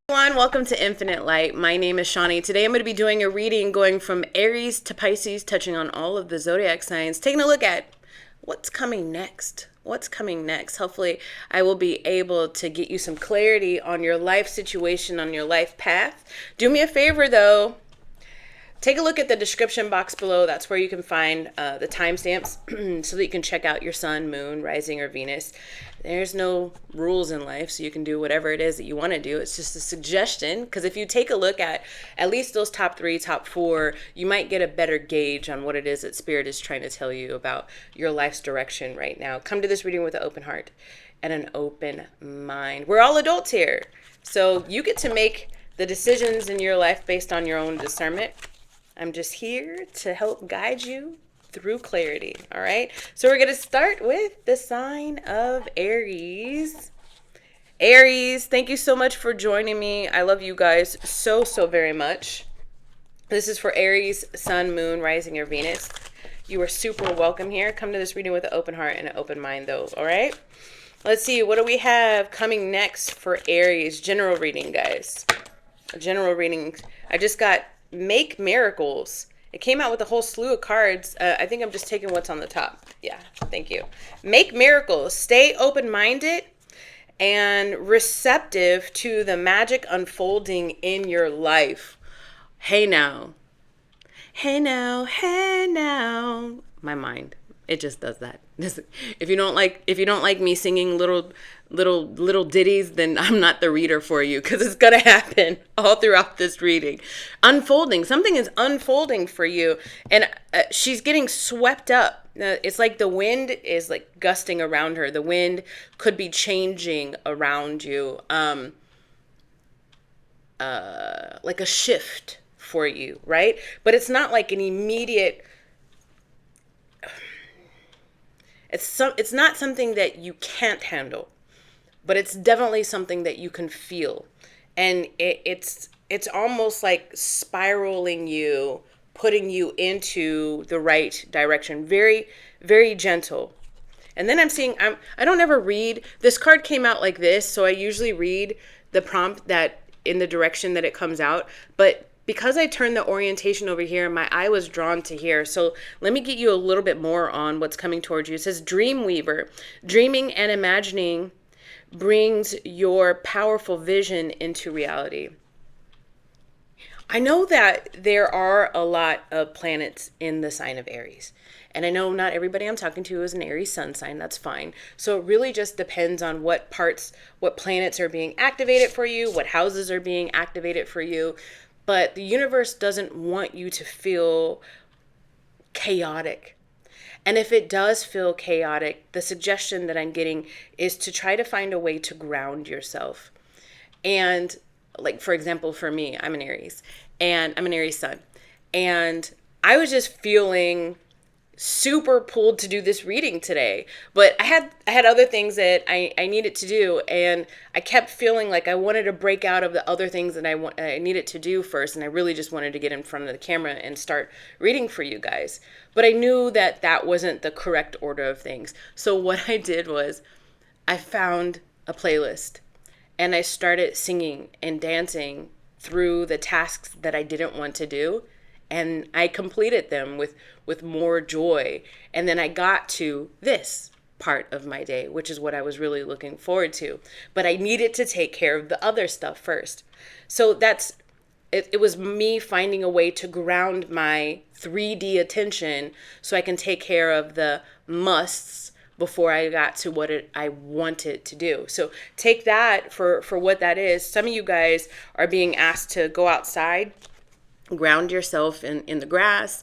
Everyone, welcome to Infinite Light. My name is Shawnee. Today I'm going to be doing a reading going from Aries to Pisces, touching on all of the zodiac signs, taking a look at what's coming next. What's coming next? Hopefully, I will be able to get you some clarity on your life situation, on your life path. Do me a favor though. Take a look at the description box below. That's where you can find the timestamps so that you can check out your sun, moon, rising, or Venus. There's no rules in life, so you can do whatever it is that you want to do. It's just a suggestion, because if you take a look at least those top 3, top 4, you might get a better gauge on what it is that Spirit is trying to tell you about your life's direction right now. Come to this reading with an open heart and an open mind. We're all adults here, so you get to make the decisions in your life based on your own discernment. I'm just here to help guide you through clarity. All right. So we're going to start with the sign of Aries. Aries, thank you so much for joining me. I love you guys so very much. This is for Aries, Sun, Moon, Rising, or Venus. You are super welcome here. Come to this reading with an open heart and an open mind, though. All right. Let's see. What do we have coming next for Aries? General reading, guys. General reading. I just got Make Miracles. It came out with a whole slew of cards. I think I'm just taking what's on the top. Yeah, thank you. Make miracles. Stay open-minded and receptive to the magic unfolding in your life. Hey now. Hey now. Hey now. My mind. It just does that. If you don't like me singing little ditties, then I'm not the reader for you, because it's gonna happen all throughout this reading. Unfolding. Something is unfolding for you, and she's getting swept up. It's like the wind is like gusting around her. The wind could be changing around you, like a shift for you, right? But it's not like an immediate. It's not something that you can't handle, but it's definitely something that you can feel. And it's almost like spiraling you, putting you into the right direction. Very, very gentle. And then I'm seeing, I don't ever read, this card came out like this, so I usually read the prompt that in the direction that it comes out. But because I turned the orientation over here, my eye was drawn to here. So let me get you a little bit more on what's coming towards you. It says Dream Weaver. Dreaming and imagining brings your powerful vision into reality. I know that there are a lot of planets in the sign of Aries. And I know not everybody I'm talking to is an Aries sun sign. That's fine. So it really just depends on what planets are being activated for you, what houses are being activated for you. But the universe doesn't want you to feel chaotic. And if it does feel chaotic, the suggestion that I'm getting is to try to find a way to ground yourself. And like, for example, for me, I'm an Aries, and I'm an Aries sun. And I was just feeling super pulled to do this reading today, but I had other things that I needed to do, and I kept feeling like I wanted to break out of the other things that I needed to do first, and I really just wanted to get in front of the camera and start reading for you guys. But I knew that that wasn't the correct order of things. So what I did was I found a playlist, and I started singing and dancing through the tasks that I didn't want to do. And I completed them with more joy. And then I got to this part of my day, which is what I was really looking forward to. But I needed to take care of the other stuff first. So it was me finding a way to ground my 3D attention so I can take care of the musts before I got to what I wanted to do. So take that for what that is. Some of you guys are being asked to go outside, ground yourself in the grass,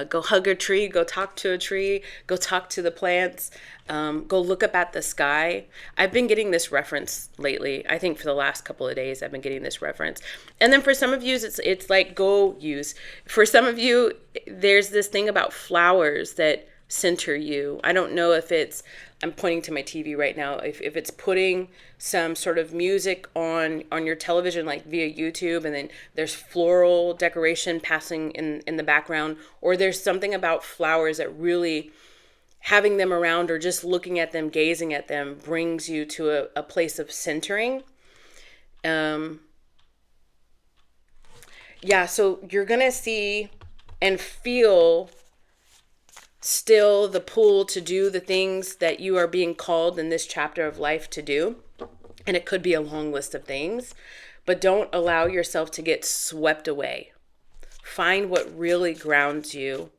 go hug a tree, go talk to a tree, go talk to the plants, go look up at the sky. I've been getting this reference lately. I think for the last couple of days, I've been getting this reference. And then for some of you, it's like go use. For some of you, there's this thing about flowers that center you. I don't know if I'm pointing to my TV right now, if it's putting some sort of music on your television, like via YouTube, and then there's floral decoration passing in the background, or there's something about flowers that really having them around or just looking at them, gazing at them brings you to a place of centering. yeah, so you're going to see and feel still the pull to do the things that you are being called in this chapter of life to do. And it could be a long list of things, but don't allow yourself to get swept away. Find what really grounds you.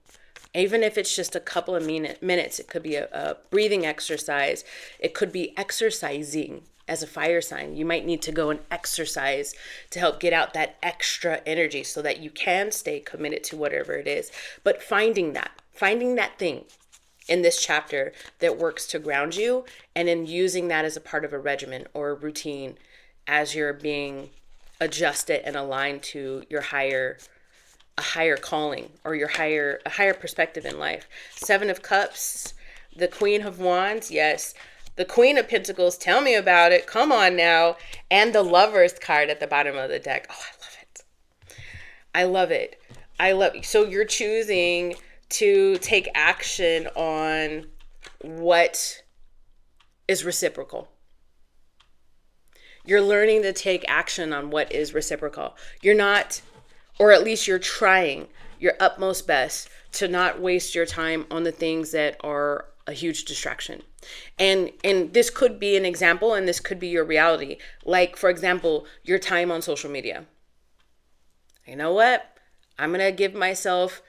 Even if it's just a couple of minutes, it could be a breathing exercise. It could be exercising as a fire sign. You might need to go and exercise to help get out that extra energy so that you can stay committed to whatever it is. But finding that thing in this chapter that works to ground you, and then using that as a part of a regimen or a routine as you're being adjusted and aligned to your a higher calling or a higher perspective in life. 7 of Cups, the Queen of Wands, yes. The Queen of Pentacles, tell me about it. Come on now. And the Lovers card at the bottom of the deck. Oh, I love it. I love it. I love it. So you're choosing to take action on what is reciprocal. You're learning to take action on what is reciprocal. You're not, or at least you're trying your utmost best to not waste your time on the things that are a huge distraction. And this could be an example, and this could be your reality. Like, for example, your time on social media. You know what? I'm going to give myself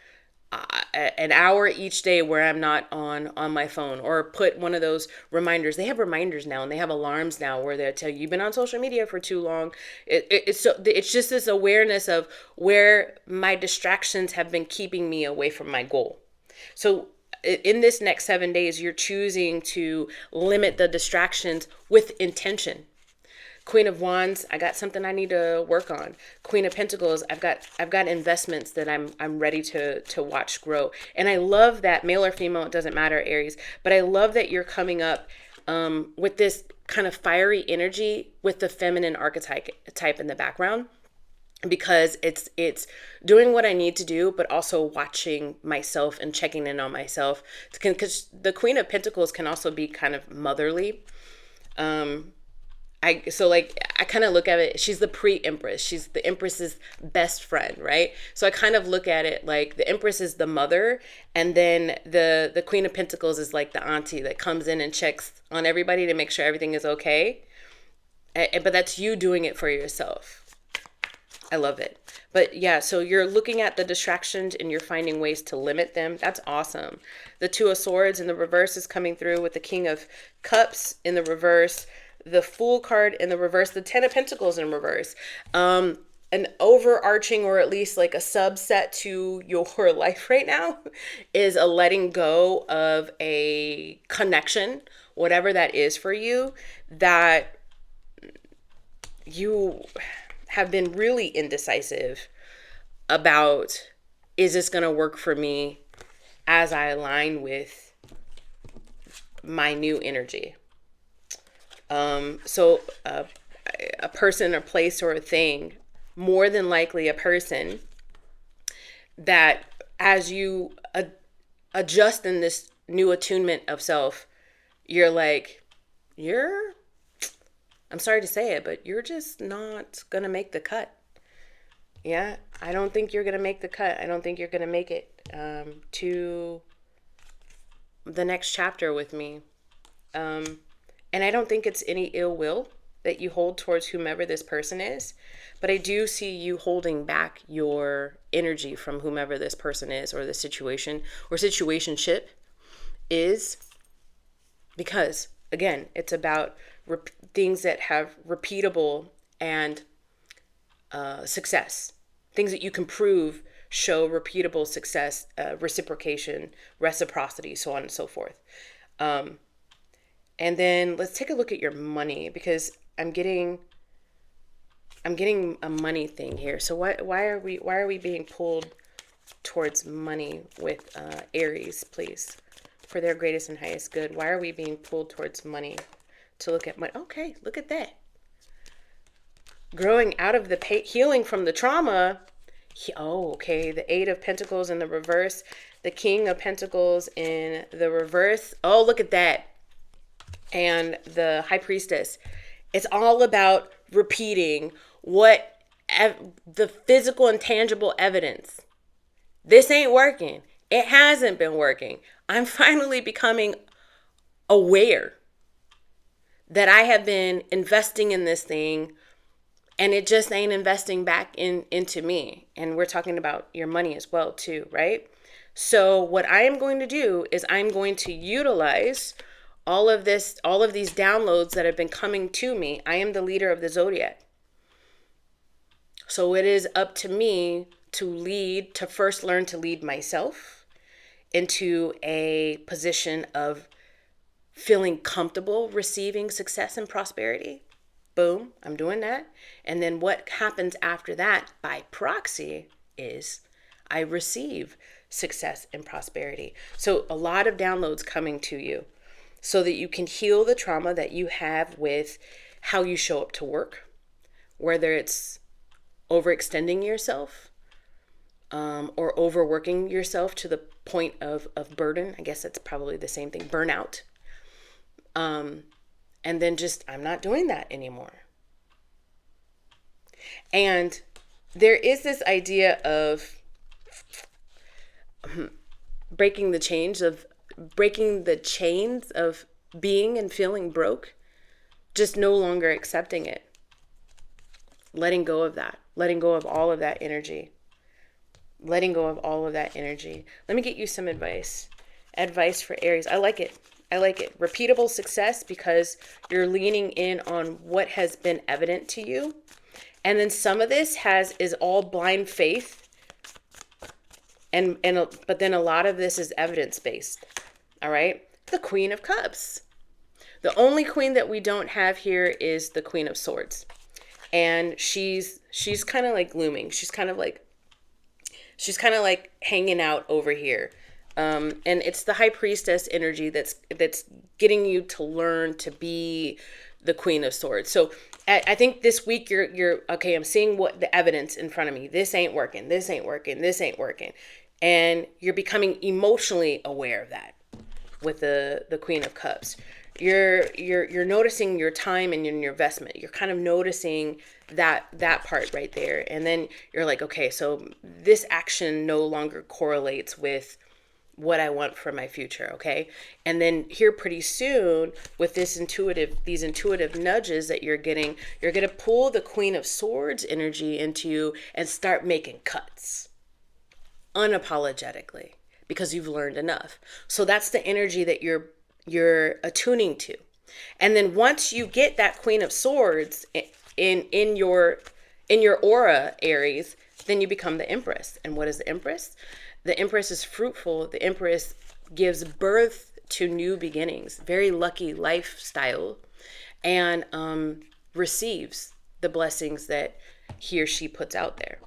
an hour each day where I'm not on my phone, or put one of those reminders. They have reminders now, and they have alarms now where they'll tell you you've been on social media for too long. It's just this awareness of where my distractions have been keeping me away from my goal. So in this next 7 days, you're choosing to limit the distractions with intention. Queen of Wands, I got something I need to work on. Queen of Pentacles, I've got investments that I'm ready to watch grow. And I love that, male or female, it doesn't matter, Aries, but I love that you're coming up with this kind of fiery energy with the feminine archetype in the background, because it's doing what I need to do, but also watching myself and checking in on myself. Because the Queen of Pentacles can also be kind of motherly. I kind of look at it, she's the pre-empress. She's the empress's best friend, right? So I kind of look at it like the empress is the mother, and then the Queen of Pentacles is like the auntie that comes in and checks on everybody to make sure everything is okay. But that's you doing it for yourself. I love it. But yeah, so you're looking at the distractions and you're finding ways to limit them. That's awesome. The Two of Swords in the reverse is coming through with the King of Cups in the reverse, the Fool card in the reverse, the Ten of Pentacles in reverse. An overarching, or at least like a subset to your life right now, is a letting go of a connection, whatever that is for you, that you have been really indecisive about. Is this going to work for me as I align with my new energy? So a person or place or a thing, more than likely a person, that as you adjust in this new attunement of self, you're like, I'm sorry to say it, but you're just not going to make the cut. Yeah, I don't think you're going to make the cut. I don't think you're going to make it to the next chapter with me. And I don't think it's any ill will that you hold towards whomever this person is, but I do see you holding back your energy from whomever this person is, or the situation or situationship is, because again, it's about things that have repeatable and success, things that you can prove show repeatable success, reciprocation, reciprocity, so on and so forth. And then let's take a look at your money, because I'm getting a money thing here. So why are we being pulled towards money with Aries, please, for their greatest and highest good? Why are we being pulled towards money to look at money? Okay, look at that. Growing out of the healing from the trauma. Okay, the Eight of Pentacles in the reverse, the King of Pentacles in the reverse. Oh, look at that. And the High Priestess. It's all about repeating what the physical and tangible evidence. This ain't working. It hasn't been working. I'm finally becoming aware that I have been investing in this thing and it just ain't investing back into me. And we're talking about your money as well too, right? So what I am going to do is I'm going to utilize all of these downloads that have been coming to me. I am the leader of the zodiac. So it is up to me to first learn to lead myself into a position of feeling comfortable receiving success and prosperity. Boom, I'm doing that. And then what happens after that by proxy is I receive success and prosperity. So a lot of downloads coming to you so that you can heal the trauma that you have with how you show up to work, whether it's overextending yourself or overworking yourself to the point of burden. I guess that's probably the same thing, burnout. And then just, I'm not doing that anymore. And there is this idea of breaking the chains of being and feeling broke, just no longer accepting it. Letting go of that. Letting go of all of that energy. Letting go of all of that energy. Let me get you some advice. Advice for Aries. I like it. Repeatable success because you're leaning in on what has been evident to you. And then some of this is all blind faith. But then a lot of this is evidence-based. All right? The Queen of Cups. The only queen that we don't have here is the Queen of Swords. And she's kind of like looming. She's kind of like hanging out over here. And it's the High Priestess energy that's getting you to learn to be the Queen of Swords. So I think this week you're okay. I'm seeing what the evidence in front of me. This ain't working. This ain't working. This ain't working. And you're becoming emotionally aware of that with the Queen of Cups. You're noticing your time and your investment. You're kind of noticing that part right there. And then you're like, okay, so this action no longer correlates with what I want for my future, okay? And then here pretty soon with these intuitive nudges that you're getting, you're going to pull the Queen of Swords energy into you and start making cuts unapologetically because you've learned enough. So that's the energy that you're attuning to. And then once you get that Queen of Swords in your aura, Aries, then you become the Empress. And what is the Empress? The Empress is fruitful. The Empress gives birth to new beginnings, very lucky lifestyle, and receives the blessings that he or she puts out there.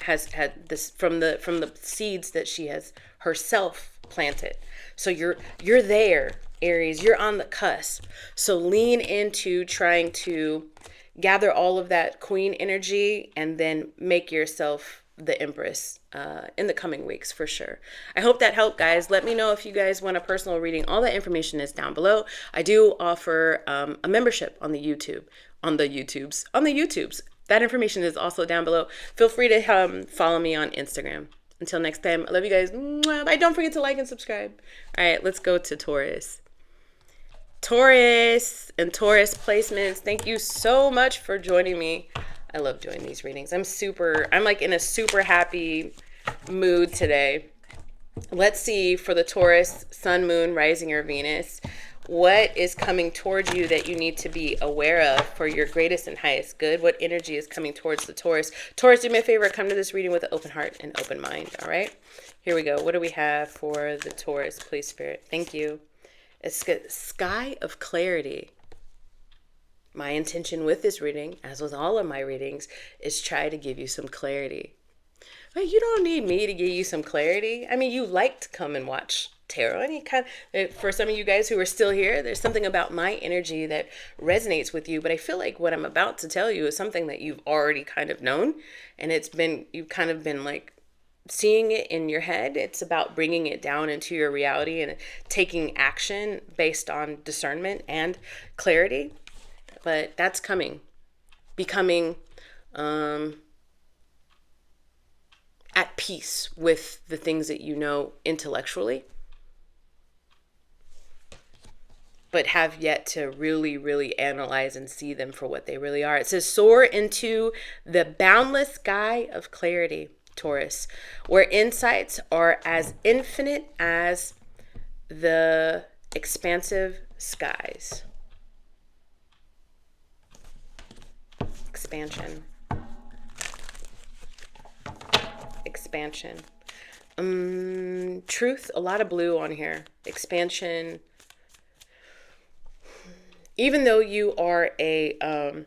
Has had this from the seeds that she has herself planted. So you're there, Aries. You're on the cusp. So lean into trying to gather all of that queen energy and then make yourself the Empress in the coming weeks for sure. I hope that helped, guys. Let me know if you guys want a personal reading. All that information is down below. I do offer a membership on the YouTubes. That information is also down below. Feel free to follow me on Instagram. Until next time, I love you guys. Bye. Don't forget to like and subscribe. All right, let's go to Taurus. Taurus and Taurus placements. Thank you so much for joining me. I love doing these readings. I'm like in a super happy mood today. Let's see for the Taurus, Sun, Moon, Rising, or Venus. What is coming towards you that you need to be aware of for your greatest and highest good? What energy is coming towards the Taurus? Taurus, do me a favor. Come to this reading with an open heart and open mind. All right? Here we go. What do we have for the Taurus? Please, Spirit. Thank you. It's Sky of Clarity. My intention with this reading, as with all of my readings, is try to give you some clarity. But you don't need me to give you some clarity. I mean, you like to come and watch tarot, and you for some of you guys who are still here, there's something about my energy that resonates with you. But I feel like what I'm about to tell you is something that you've already kind of known, and you've kind of been like seeing it in your head. It's about bringing it down into your reality and taking action based on discernment and clarity. But that's coming, becoming peace with the things that you know intellectually, but have yet to really, really analyze and see them for what they really are. It says, soar into the boundless sky of clarity, Taurus, where insights are as infinite as the expansive skies. Expansion. Truth, a lot of blue on here. Expansion. Even though you are an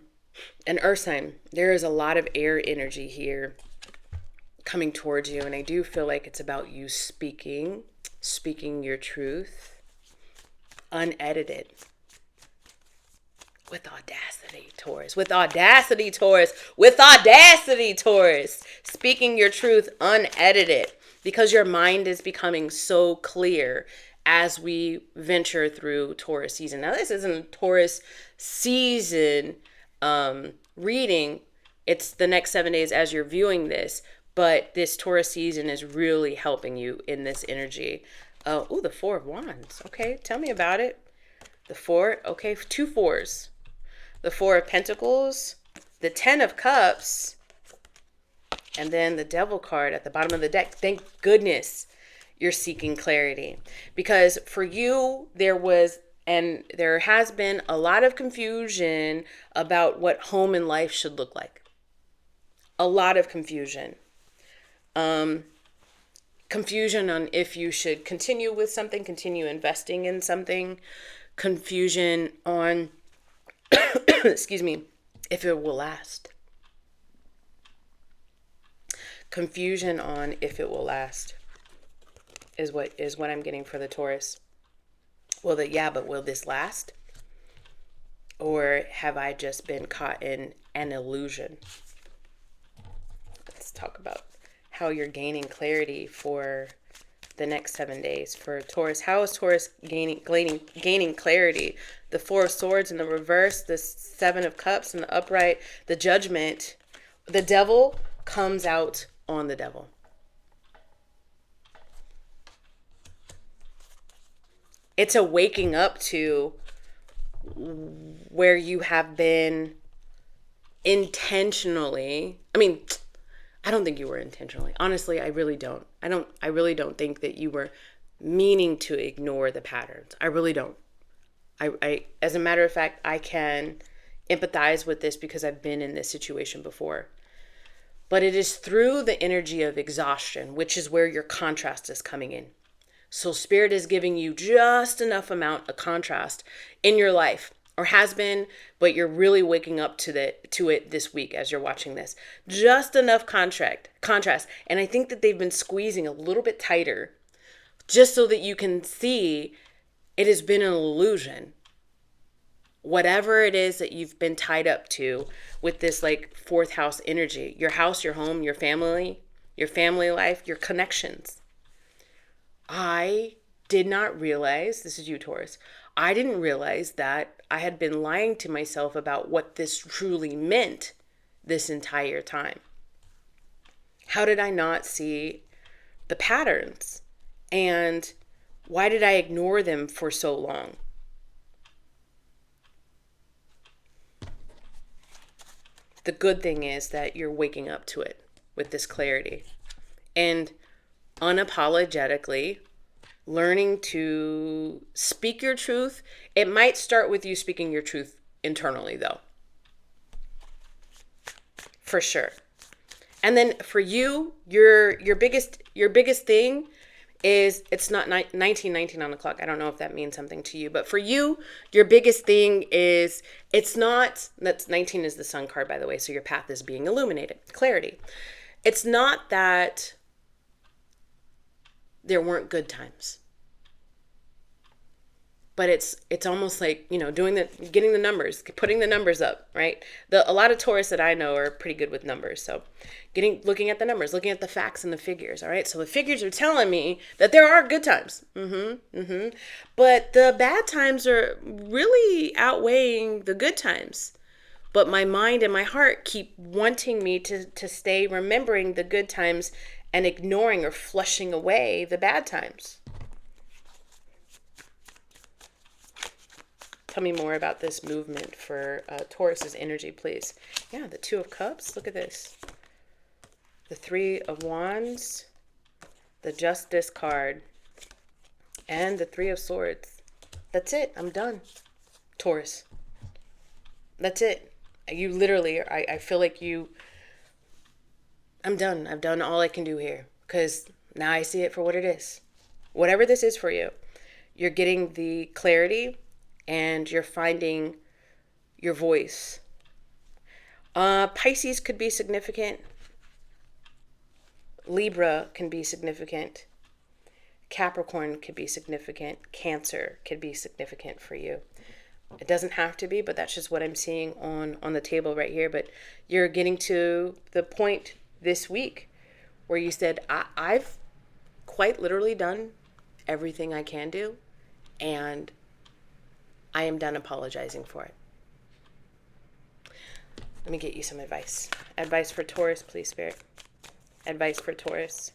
earth sign, there is a lot of air energy here coming towards you. And I do feel like it's about you speaking your truth, unedited. With audacity, Taurus. With audacity, Taurus. With audacity, Taurus. Speaking your truth unedited. Because your mind is becoming so clear as we venture through Taurus season. Now, this isn't a Taurus season reading. It's the next 7 days as you're viewing this. But this Taurus season is really helping you in this energy. The Four of Wands. Okay, tell me about it. The Four. Okay, 2 fours. The Four of Pentacles. The 10 of Cups. And then the Devil card at the bottom of the deck. Thank goodness you're seeking clarity, because for you there has been a lot of confusion about what home and life should look like. A lot of confusion. Confusion on if you should continue with something, continue investing in something. Confusion on excuse me, if it will last. Confusion on if it will last is what I'm getting for the Taurus. But will this last? Or have I just been caught in an illusion? Let's talk about how you're gaining clarity for the next 7 days for Taurus. How is Taurus gaining clarity? The Four of Swords in the reverse, the 7 of Cups in the upright, the Judgment. The Devil comes out on the Devil. It's a waking up to where you have been intentionally. I don't think you were intentionally. Honestly, I really don't. I really don't think that you were meaning to ignore the patterns. I really don't. I as a matter of fact, I can empathize with this because I've been in this situation before. But it is through the energy of exhaustion, which is where your contrast is coming in. So Spirit is giving you just enough amount of contrast in your life, or has been, but you're really waking up to it this week as you're watching this. Just enough contrast. And I think that they've been squeezing a little bit tighter just so that you can see it has been an illusion. Whatever it is that you've been tied up to with this like 4th house energy, your house, your home, your family life, your connections. I did not realize, this is you, Taurus, I didn't realize that I had been lying to myself about what this truly meant this entire time. How did I not see the patterns? And why did I ignore them for so long? The good thing is that you're waking up to it with this clarity. And unapologetically learning to speak your truth. It might start with you speaking your truth internally, though. For sure. And then for you, your biggest thing is, it's not 1919 on the clock. I don't know if that means something to you, but for you, your biggest thing is, it's not, that's 19 is the Sun card, by the way. So your path is being illuminated. Clarity. It's not that there weren't good times, but it's almost like, getting the numbers, putting the numbers up, right? A lot of Taurus that I know are pretty good with numbers. So looking at the numbers, looking at the facts and the figures. All right. So the figures are telling me that there are good times. But the bad times are really outweighing the good times. But my mind and my heart keep wanting me to stay remembering the good times and ignoring or flushing away the bad times. Tell me more about this movement for Taurus's energy, please. Yeah, the Two of Cups. Look at this. The Three of Wands, the Justice card, and the Three of Swords. That's it. I'm done. Taurus. That's it. You literally, I feel like I'm done. I've done all I can do here because now I see it for what it is. Whatever this is for you, you're getting the clarity and you're finding your voice. Pisces could be significant. Libra can be significant. Capricorn could be significant. Cancer could be significant for you. It doesn't have to be, but that's just what I'm seeing on the table right here. But you're getting to the point this week where you said, I've quite literally done everything I can do, and I am done apologizing for it. Let me get you some advice. Advice for Taurus, please, Spirit. Advice for Taurus.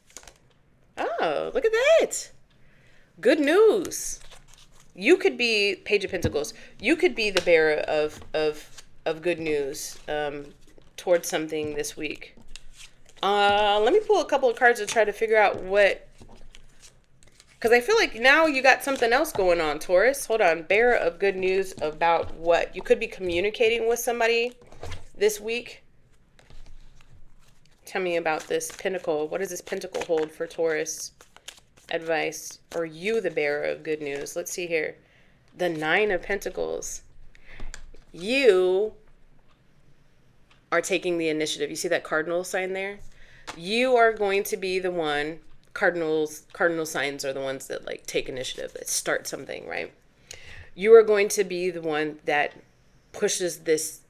Oh, look at that. Good news. You could be Page of Pentacles. You could be the bearer of good news towards something this week. Let me pull a couple of cards to try to figure out what, because I feel like now you got something else going on, Taurus. Hold on. Bearer of good news about what? You could be communicating with somebody this week. Tell me about this pentacle. What does this pentacle hold for Taurus? Advice. Or you the bearer of good news? Let's see here. The Nine of Pentacles. You are taking the initiative. You see that cardinal sign there? You are going to be the one. Cardinal signs are the ones that like take initiative, that start something, right? You are going to be the one that pushes this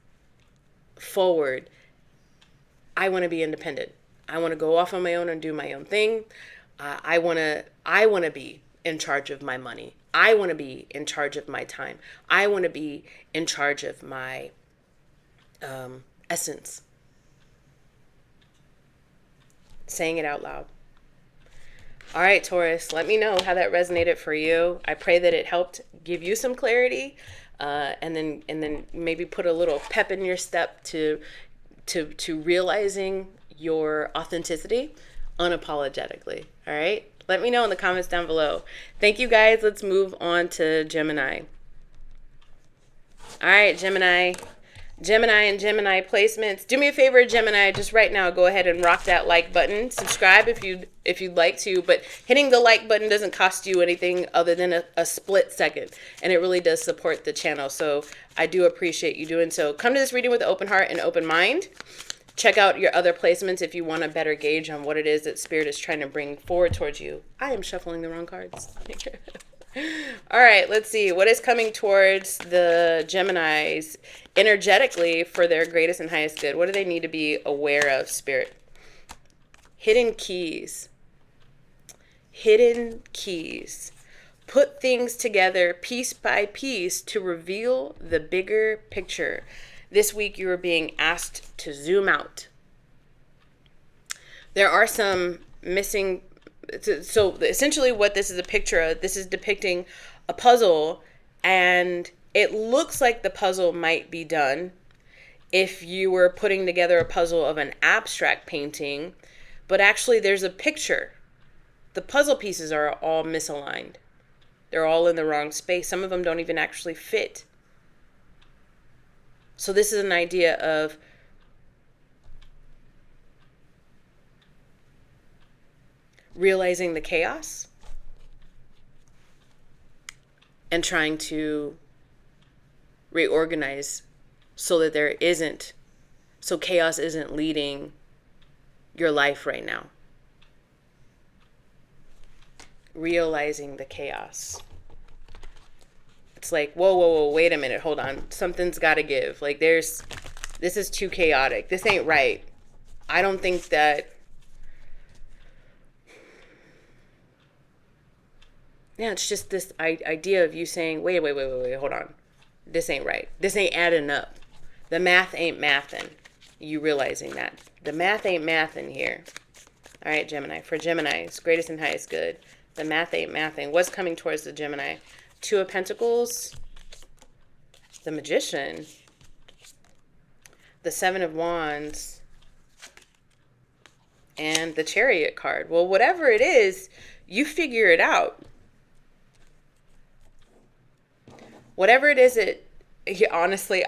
forward. I want to be independent. I want to go off on my own and do my own thing. I want to be in charge of my money. I want to be in charge of my time. I want to be in charge of my essence. Saying it out loud. All right, Taurus, let me know how that resonated for you. I pray that it helped give you some clarity, and then maybe put a little pep in your step to realizing your authenticity unapologetically. All right? Let me know in the comments down below. Thank you, guys. Let's move on to Gemini. All right, Gemini and Gemini placements. Do me a favor, Gemini, just right now, go ahead and rock that like button. Subscribe if you'd like to, but hitting the like button doesn't cost you anything other than a split second, and it really does support the channel, so I do appreciate you doing so. Come to this reading with an open heart and open mind. Check out your other placements if you want a better gauge on what it is that Spirit is trying to bring forward towards you. I am shuffling the wrong cards. All right, let's see. What is coming towards the Geminis energetically for their greatest and highest good? What do they need to be aware of, Spirit? Hidden keys. Hidden keys. Put things together piece by piece to reveal the bigger picture. This week you are being asked to zoom out. There are some missing. So essentially what this is a picture of, this is depicting a puzzle, and it looks like the puzzle might be done if you were putting together a puzzle of an abstract painting, but actually there's a picture. The puzzle pieces are all misaligned. They're all in the wrong space. Some of them don't even actually fit. So this is an idea of realizing the chaos and trying to reorganize so that so chaos isn't leading your life right now. Realizing the chaos. It's like, whoa, wait a minute, hold on. Something's got to give. Like this is too chaotic. This ain't right. I don't think that. Yeah, it's just this idea of you saying, wait, hold on. This ain't right. This ain't adding up. The math ain't mathin'. You realizing that. The math ain't mathin' here. All right, Gemini. For Gemini's greatest and highest good, the math ain't mathing. What's coming towards the Gemini? Two of Pentacles, the Magician, the Seven of Wands, and the Chariot card. Well, whatever it is, you figure it out. Whatever it is, honestly,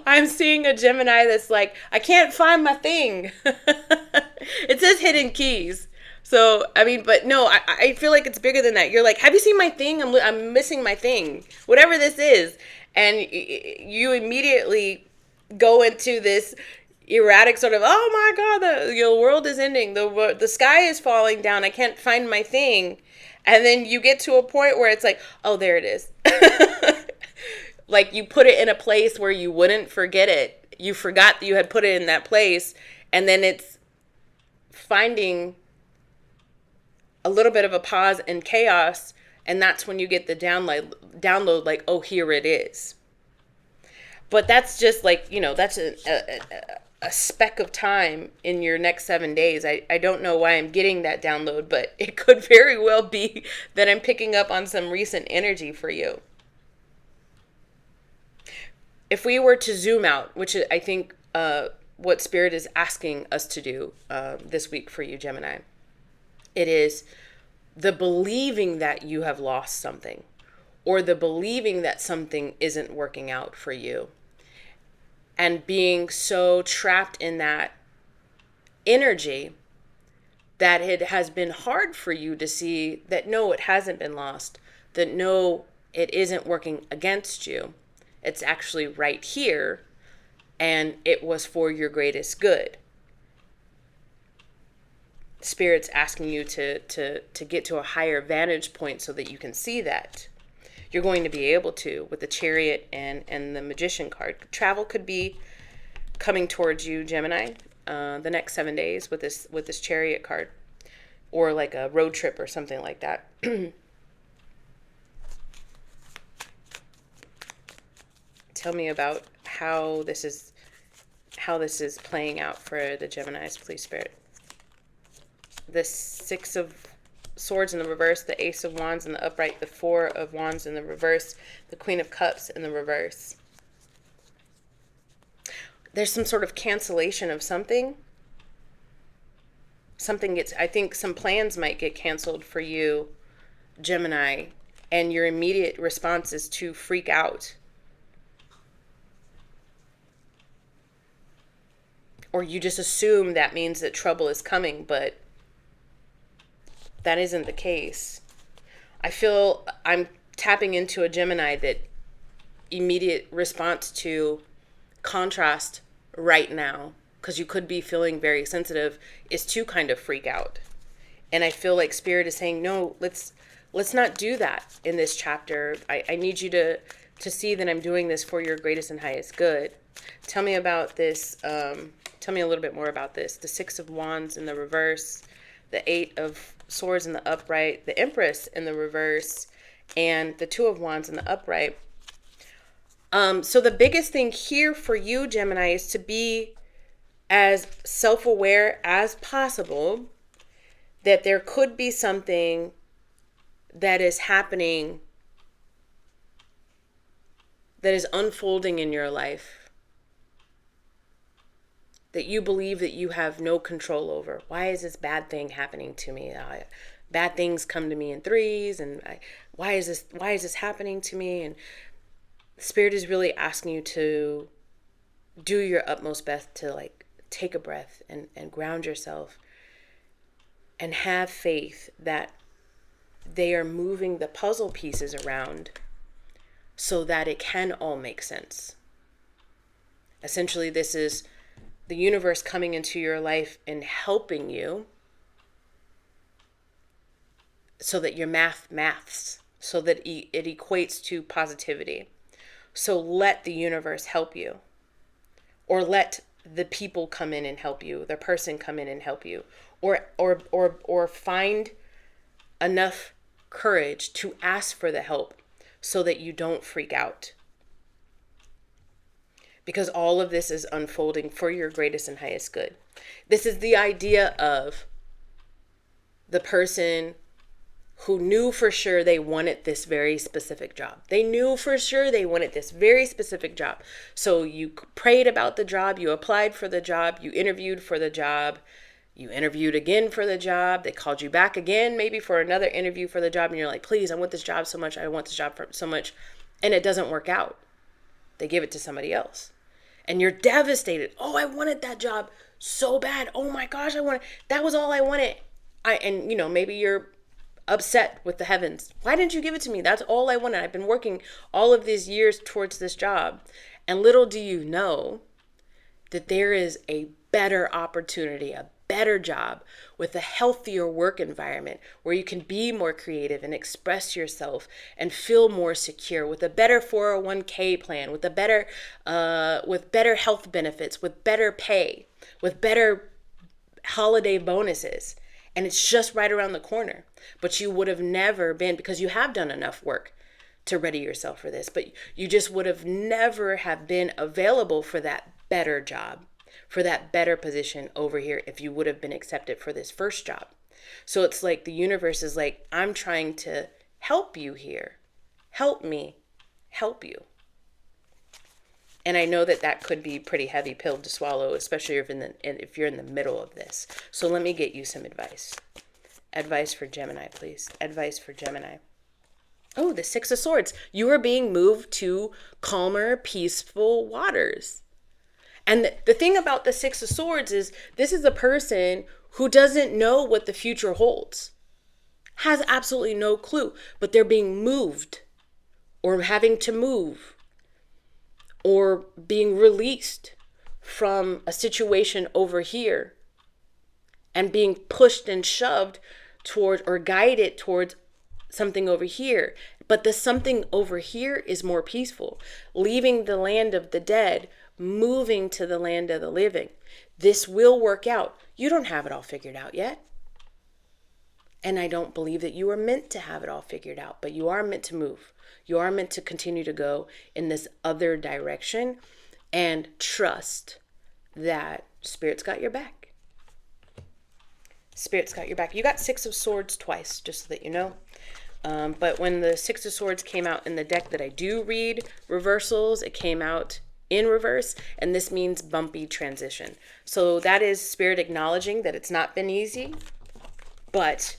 I'm seeing a Gemini that's like, I can't find my thing. It says hidden keys. So, I mean, but no, I feel like it's bigger than that. You're like, have you seen my thing? I'm missing my thing. Whatever this is. And you immediately go into this erratic sort of, oh my God, the world is ending. The sky is falling down. I can't find my thing. And then you get to a point where it's like, oh, there it is. Like you put it in a place where you wouldn't forget it. You forgot that you had put it in that place. And then it's finding a little bit of a pause and chaos. And that's when you get the download like, oh, here it is. But that's just like, that's a speck of time in your next 7 days. I don't know why I'm getting that download, but it could very well be that I'm picking up on some recent energy for you. If we were to zoom out, which I think what Spirit is asking us to do this week for you, Gemini, it is the believing that you have lost something or the believing that something isn't working out for you and being so trapped in that energy that it has been hard for you to see that no, it hasn't been lost, that no, it isn't working against you. It's actually right here, and it was for your greatest good. Spirit's asking you to get to a higher vantage point so that you can see that. You're going to be able to with the Chariot and the Magician card. Travel could be coming towards you, Gemini, the next 7 days with this Chariot card, or like a road trip or something like that. Tell me about how this is playing out for the Geminis, please, Spirit. The Six of Swords in the reverse, the Ace of Wands in the upright, the Four of Wands in the reverse, the Queen of Cups in the reverse. There's some sort of cancellation of something. I think some plans might get canceled for you, Gemini, and your immediate response is to freak out. Or you just assume that means that trouble is coming, but that isn't the case. I feel I'm tapping into a Gemini that immediate response to contrast right now, because you could be feeling very sensitive, is to kind of freak out. And I feel like Spirit is saying, no, let's not do that in this chapter. I need you to see that I'm doing this for your greatest and highest good. Tell me about this. Tell me a little bit more about this. The Six of Wands in the reverse, the Eight of Swords in the upright, the Empress in the reverse, and the Two of Wands in the upright. So the biggest thing here for you, Gemini, is to be as self-aware as possible that there could be something that is happening, that is unfolding in your life, that you believe that you have no control over. Why is this bad thing happening to me? Bad things come to me in threes, and why is this happening to me? And Spirit is really asking you to do your utmost best to like take a breath and ground yourself and have faith that they are moving the puzzle pieces around so that it can all make sense. Essentially, this is the universe coming into your life and helping you so that your maths, so that it equates to positivity. So let the universe help you, or let the people come in and help you, the person come in and help you, or find enough courage to ask for the help so that you don't freak out. because all of this is unfolding for your greatest and highest good. This is the idea of the person who knew for sure they wanted this very specific job. They knew for sure they wanted this very specific job. So you prayed about the job, you applied for the job, you interviewed for the job, you interviewed again for the job, they called you back again, maybe for another interview for the job, and you're like, please, I want this job so much, I want this job so much, and it doesn't work out. They give it to somebody else. And you're devastated. Oh, I wanted that job so bad. Oh my gosh, that was all I wanted. Maybe you're upset with the heavens. Why didn't you give it to me? That's all I wanted. I've been working all of these years towards this job. And little do you know that there is a better opportunity, a better job with a healthier work environment where you can be more creative and express yourself and feel more secure, with a better 401k plan, with better health benefits, with better pay, with better holiday bonuses. And it's just right around the corner. But you would have never been, because you have done enough work to ready yourself for this, but you just would have never have been available for that better job, for that better position over here if you would have been accepted for this first job. So it's like the universe is like, I'm trying to help you here. Help me help you. And I know that could be a pretty heavy pill to swallow, especially if you're in the middle of this. So let me get you some advice. Advice for Gemini, please. Advice for Gemini. Oh, the Six of Swords. You are being moved to calmer, peaceful waters. And the thing about the Six of Swords is this is a person who doesn't know what the future holds. Has absolutely no clue, but they're being moved or having to move or being released from a situation over here and being pushed and shoved toward or guided towards something over here. But the something over here is more peaceful, leaving the land of the dead, moving to the land of the living. This will work out. You don't have it all figured out yet. And I don't believe that you are meant to have it all figured out, but you are meant to move. You are meant to continue to go in this other direction and trust that Spirit's got your back. Spirit's got your back. You got Six of Swords twice, just so that you know. But when the Six of Swords came out in the deck that I do read reversals, it came out in reverse, and this means bumpy transition. So that is Spirit acknowledging that it's not been easy, but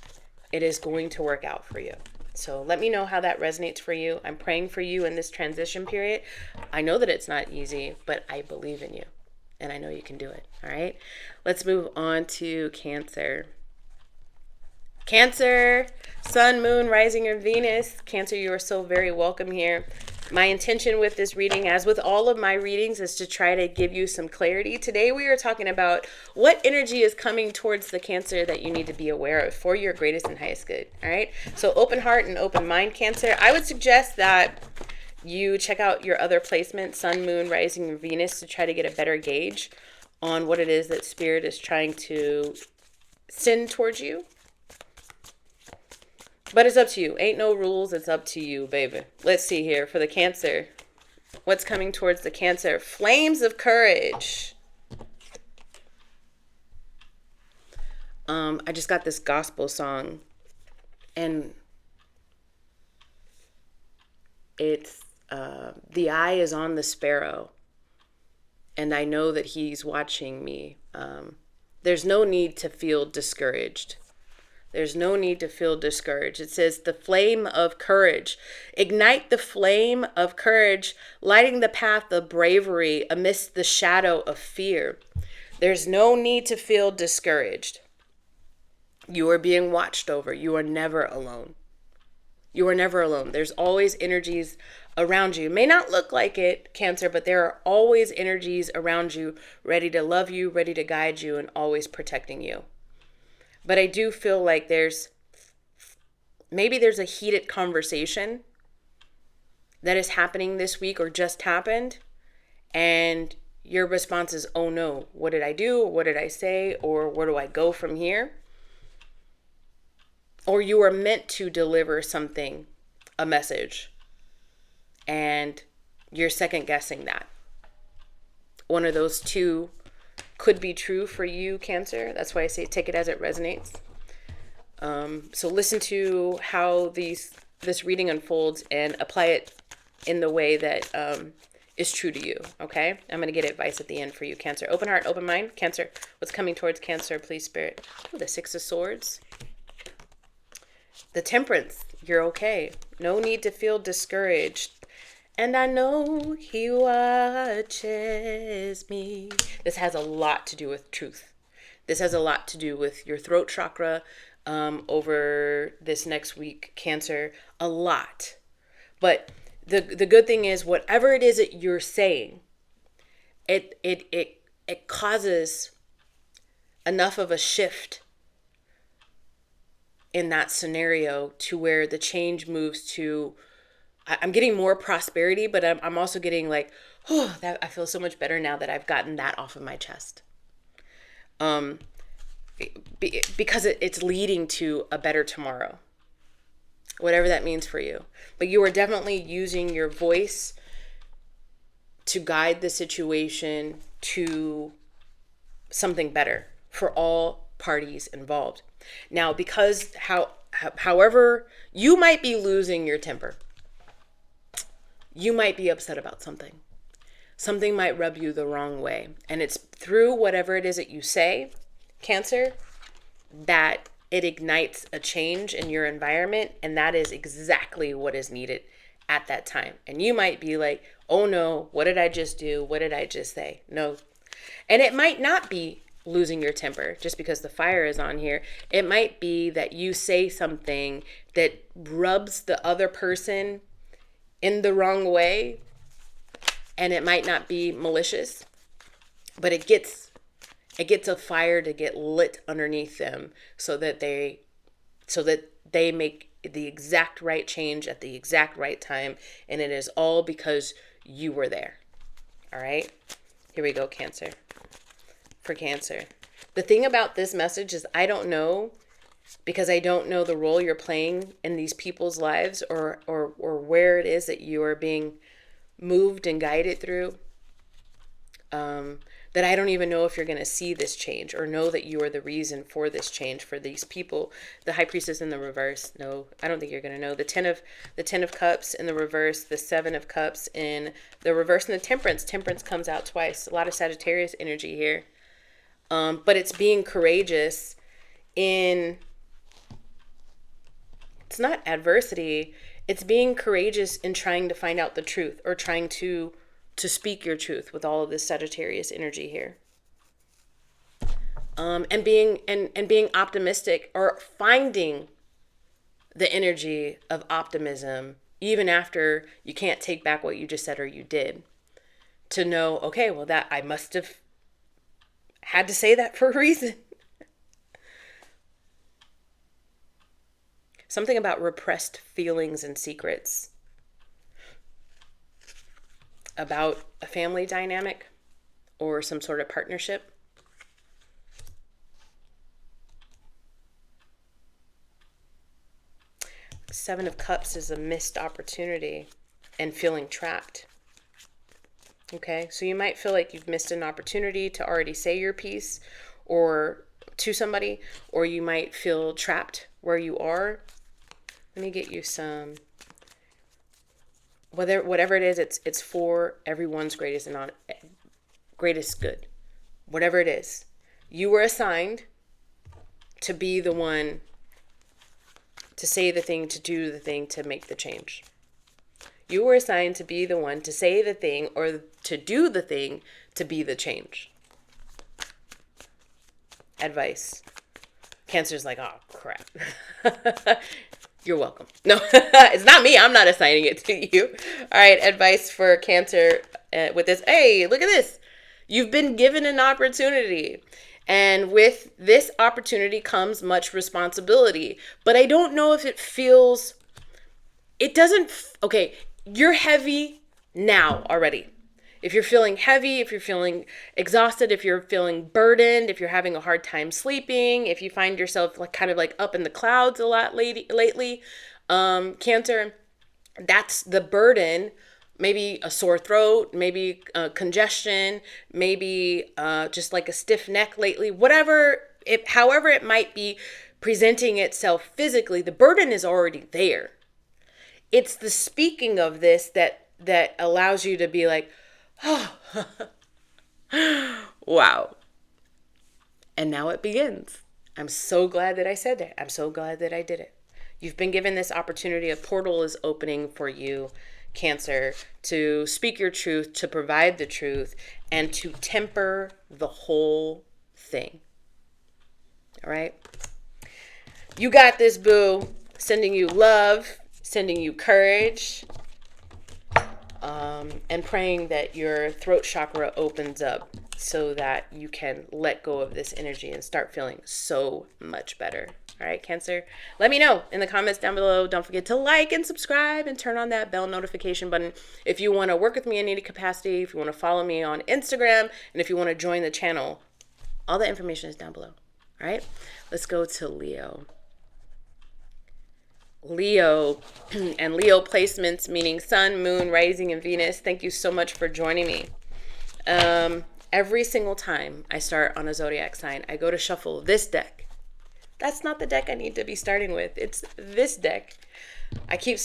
it is going to work out for you. So let me know how that resonates for you. I'm praying for you in this transition period. I know that it's not easy, but I believe in you, and I know you can do it. All right, let's move on to Cancer. Cancer, Sun, Moon, Rising, and Venus. Cancer, you are so very welcome here. My intention with this reading, as with all of my readings, is to try to give you some clarity. Today we are talking about what energy is coming towards the Cancer that you need to be aware of for your greatest and highest good. All right, so open heart and open mind, Cancer. I would suggest that you check out your other placements, Sun, Moon, Rising, and Venus, to try to get a better gauge on what it is that Spirit is trying to send towards you. But it's up to you. Ain't no rules. It's up to you, baby. Let's see here for the Cancer. What's coming towards the Cancer? Flames of courage. I just got this gospel song, and it's the eye is on the sparrow, and I know that he's watching me. There's no need to feel discouraged. There's no need to feel discouraged. It says the flame of courage. Ignite the flame of courage, lighting the path of bravery amidst the shadow of fear. There's no need to feel discouraged. You are being watched over. You are never alone. You are never alone. There's always energies around you. It may not look like it, Cancer, but there are always energies around you, ready to love you, ready to guide you, and always protecting you. But I do feel like maybe there's a heated conversation that is happening this week or just happened, and your response is, oh no, what did I do? What did I say? Or where do I go from here? Or you are meant to deliver something, a message, and you're second guessing that. one of those two could be true for you, Cancer. That's why I say take it as it resonates. So listen to how this reading unfolds and apply it in the way that is true to you, okay? I'm going to get advice at the end for you, Cancer. Open heart, open mind. Cancer, what's coming towards Cancer, please, Spirit? Ooh, the Six of Swords. The Temperance, you're okay. No need to feel discouraged. And I know he watches me. This has a lot to do with truth. This has a lot to do with your throat chakra over this next week, Cancer. A lot. But the good thing is, whatever it is that you're saying, it causes enough of a shift in that scenario to where the change moves to, I'm getting more prosperity, but I'm also getting like, oh, that I feel so much better now that I've gotten that off of my chest. Because it's leading to a better tomorrow, whatever that means for you. But you are definitely using your voice to guide the situation to something better for all parties involved. Now, because however, you might be losing your temper. You might be upset about something. Something might rub you the wrong way. And it's through whatever it is that you say, Cancer, that it ignites a change in your environment. And that is exactly what is needed at that time. And you might be like, oh no, what did I just do? What did I just say? No. And it might not be losing your temper just because the fire is on here. It might be that you say something that rubs the other person in the wrong way, and it might not be malicious, but it gets a fire to get lit underneath them so that they make the exact right change at the exact right time, and it is all because you were there. All right, here we go, Cancer. For Cancer, the thing about this message is I don't know, because I don't know the role you're playing in these people's lives or where it is that you are being moved and guided through, that I don't even know if you're going to see this change or know that you are the reason for this change for these people. The High Priestess in the reverse. No, I don't think you're going to know. The 10 of Cups in the reverse, the 7 of Cups in the reverse, and the Temperance. Temperance comes out twice. A lot of Sagittarius energy here. But it's being courageous in, it's not adversity, it's being courageous in trying to find out the truth or trying to speak your truth with all of this Sagittarius energy here. And being optimistic, or finding the energy of optimism even after you can't take back what you just said or you did. To know, okay, well, that I must have had to say that for a reason. Something about repressed feelings and secrets about a family dynamic or some sort of partnership. Seven of Cups is a missed opportunity and feeling trapped. Okay, so you might feel like you've missed an opportunity to already say your piece or to somebody, or you might feel trapped where you are. Let me get you some, whatever it is, it's for everyone's greatest good. Whatever it is, you were assigned to be the one to say the thing, to do the thing, to make the change. You were assigned to be the one to say the thing or to do the thing to be the change. Advice. Cancer's like, oh, crap. You're welcome. No, it's not me. I'm not assigning it to you. All right, advice for Cancer with this. Hey, look at this. You've been given an opportunity. And with this opportunity comes much responsibility. But I don't know if it feels... It doesn't... Okay, you're heavy now already. If you're feeling heavy, if you're feeling exhausted, if you're feeling burdened, if you're having a hard time sleeping, if you find yourself like kind of like up in the clouds a lot lately, Cancer, that's the burden maybe a sore throat, maybe congestion, maybe just like a stiff neck lately, however it might be presenting itself physically, the burden is already there. It's the speaking of this that allows you to be like, oh, wow. And now it begins. I'm so glad that I said that. I'm so glad that I did it. You've been given this opportunity. A portal is opening for you, Cancer, to speak your truth, to provide the truth, and to temper the whole thing. All right? You got this, boo. Sending you love, sending you courage, and praying that your throat chakra opens up so that you can let go of this energy and start feeling so much better. All right, Cancer, let me know in the comments down below. Don't forget to like and subscribe and turn on that bell notification button if you want to work with me in any capacity, if you want to follow me on Instagram, and if you want to join the channel. All the information is down below. All right, let's go to Leo. Leo and Leo placements, meaning Sun, Moon, Rising, and Venus. Thank you so much for joining me. Every single time I start on a zodiac sign, I go to shuffle this deck. That's not the deck I need to be starting with. It's this deck. I keep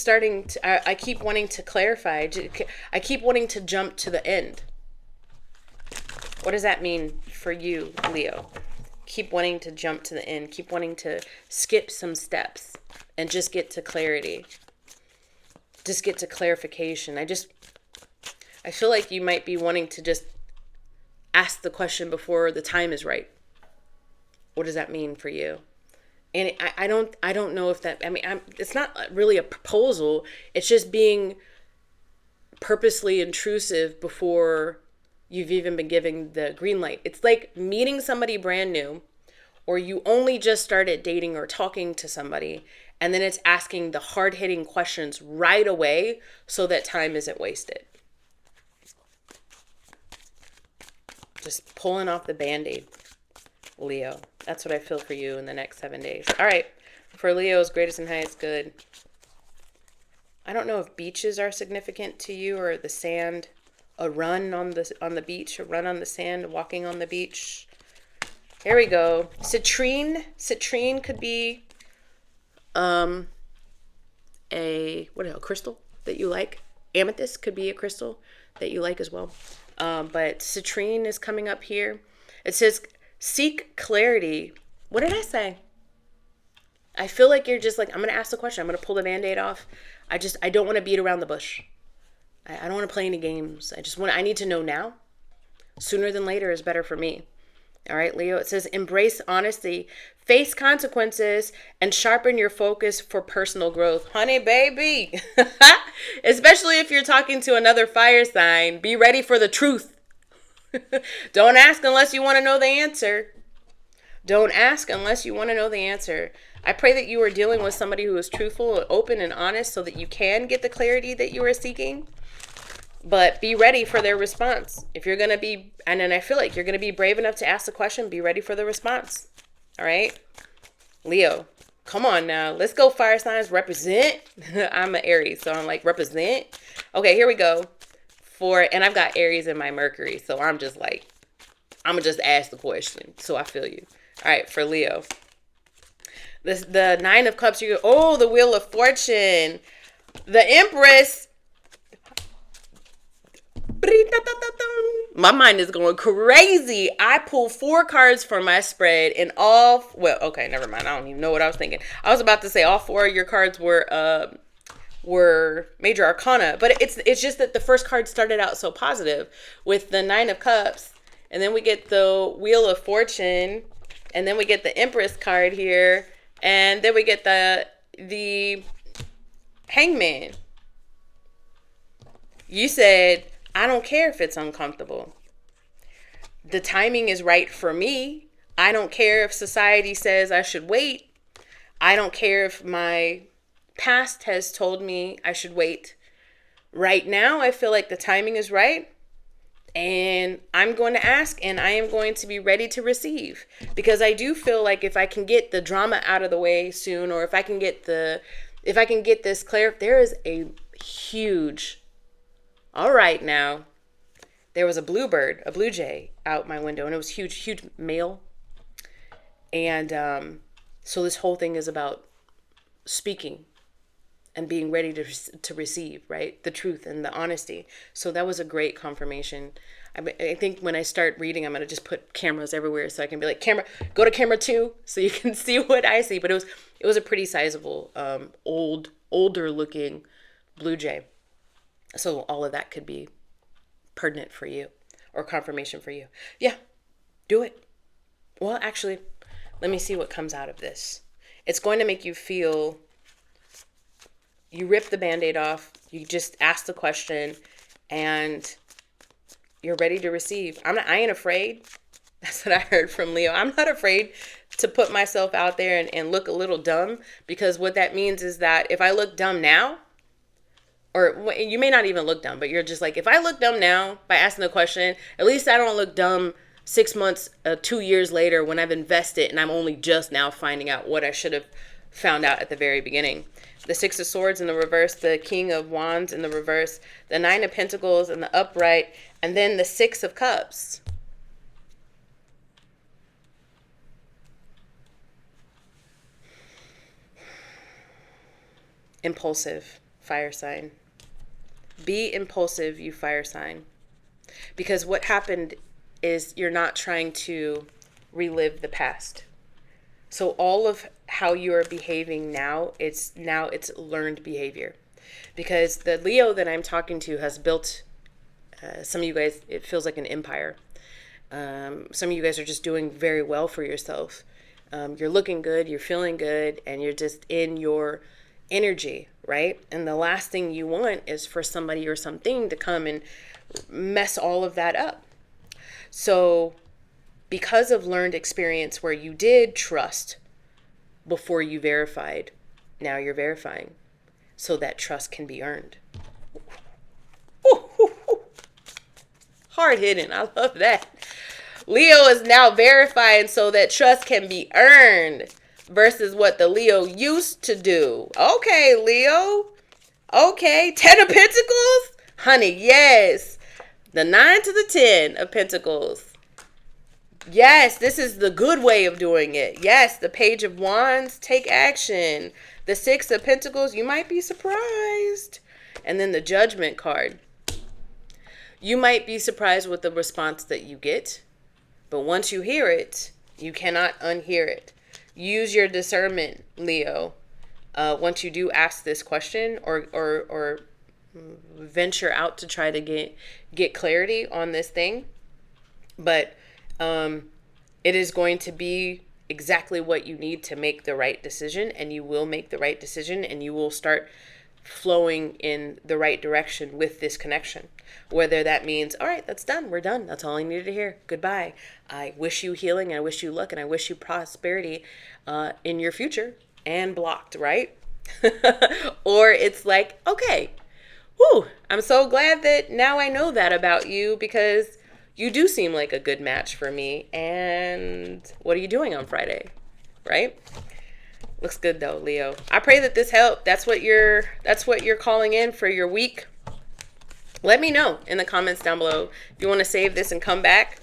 wanting to clarify. I keep wanting to jump to the end. What does that mean for you, Leo? Keep wanting to jump to the end. Keep wanting to skip some steps and just get to clarity. Just get to clarification. I feel like you might be wanting to just ask the question before the time is right. What does that mean for you? And I don't know if that, it's not really a proposal. It's just being purposely intrusive before you've even been given the green light. It's like meeting somebody brand new, or you only just started dating or talking to somebody, and then it's asking the hard-hitting questions right away so that time isn't wasted. Just pulling off the Band-Aid, Leo. That's what I feel for you in the next 7 days. All right, for Leo's greatest and highest good. I don't know if beaches are significant to you, or the sand, a run on the beach, a run on the sand, walking on the beach. Here we go. Citrine could be a crystal that you like. Amethyst could be a crystal that you like as well. But citrine is coming up here. It says seek clarity. What did I say? I feel like you're just like, I'm going to ask the question. I'm going to pull the Band-Aid off. I don't want to beat around the bush. I don't want to play any games. I need to know now. Sooner than later is better for me. All right, Leo, it says embrace honesty, face consequences, and sharpen your focus for personal growth. Honey, baby. Especially if you're talking to another fire sign, be ready for the truth. Don't ask unless you want to know the answer. Don't ask unless you want to know the answer. I pray that you are dealing with somebody who is truthful and open and honest so that you can get the clarity that you are seeking. But be ready for their response. If you're going to be, and then I feel like you're going to be brave enough to ask the question, be ready for the response. All right? Leo, come on now. Let's go, fire signs. Represent. I'm an Aries, so I'm like, represent. Okay, here we go. And I've got Aries in my Mercury, so I'm just like, I'm going to just ask the question. So I feel you. All right, for Leo. The Nine of Cups. The Wheel of Fortune. The Empress. My mind is going crazy. I pulled 4 cards for my spread, and okay, never mind. I don't even know what I was thinking. I was about to say all 4 of your cards were major arcana, but it's just that the first card started out so positive with the 9 of Cups, and then we get the Wheel of Fortune, and then we get the Empress card here, and then we get the Hangman. You said, I don't care if it's uncomfortable. The timing is right for me. I don't care if society says I should wait. I don't care if my past has told me I should wait. Right now, I feel like the timing is right. And I'm going to ask, and I am going to be ready to receive. Because I do feel like if I can get the drama out of the way soon, or if I can get this clear, there is a huge All right, now. There was a bluebird, a blue jay, out my window, and it was huge, huge male. And so this whole thing is about speaking and being ready to receive, right? The truth and the honesty. So that was a great confirmation. I think when I start reading, I'm going to just put cameras everywhere so I can be like, camera, go to camera 2 so you can see what I see. But it was a pretty sizable, older looking blue jay. So all of that could be pertinent for you or confirmation for you. Yeah, do it. Well, actually, let me see what comes out of this. It's going to make you feel, you rip the Band-Aid off, you just ask the question, and you're ready to receive. I ain't afraid. That's what I heard from Leo. I'm not afraid to put myself out there and look a little dumb, because what that means is that if I look dumb now, or you may not even look dumb, but you're just like, if I look dumb now by asking the question, at least I don't look dumb 6 months, 2 years later when I've invested and I'm only just now finding out what I should have found out at the very beginning. The Six of Swords in the reverse, the King of Wands in the reverse, the Nine of Pentacles in the upright, and then the Six of Cups. Impulsive, fire sign. Be impulsive, you fire sign. Because what happened is you're not trying to relive the past. So all of how you are behaving now, it's learned behavior. Because the Leo that I'm talking to has built, some of you guys, it feels like an empire. Some of you guys are just doing very well for yourself. You're looking good, you're feeling good, and you're just in your energy, right? And the last thing you want is for somebody or something to come and mess all of that up. So because of learned experience where you did trust before you verified, now you're verifying so that trust can be earned. Hard hitting. I love that. Leo is now verifying so that trust can be earned versus what the Leo used to do. Okay, Leo. Okay. 10 of Pentacles? Honey, yes. The 9 to the 10 of Pentacles. Yes, this is the good way of doing it. Yes, the Page of Wands, take action. The 6 of Pentacles, you might be surprised. And then the Judgment card. You might be surprised with the response that you get, but once you hear it, you cannot unhear it. Use your discernment, Leo. Once you do ask this question or venture out to try to get clarity on this thing, but it is going to be exactly what you need to make the right decision, and you will make the right decision, and you will start flowing in the right direction with this connection. Whether that means, all right, that's done, we're done, that's all I needed to hear, goodbye. I wish you healing, I wish you luck, and I wish you prosperity in your future, and blocked, right? Or it's like, okay, whew, I'm so glad that now I know that about you, because you do seem like a good match for me. And what are you doing on Friday? Right? Looks good though, Leo. I pray that this helped. That's what you're calling in for your week. Let me know in the comments down below if you want to save this and come back,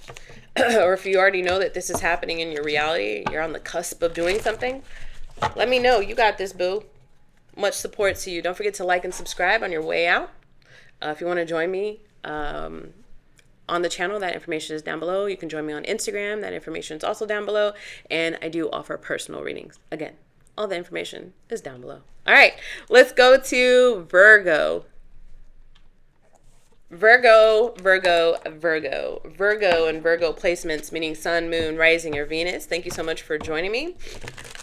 or if you already know that this is happening in your reality, you're on the cusp of doing something. Let me know. You got this, boo. Much support to you. Don't forget to like and subscribe on your way out. If you want to join me on the channel, that information is down below. You can join me on Instagram. That information is also down below. And I do offer personal readings. Again, all the information is down below. All right, let's go to Virgo. Virgo and Virgo placements, meaning Sun, Moon, Rising, or Venus. Thank you so much for joining me.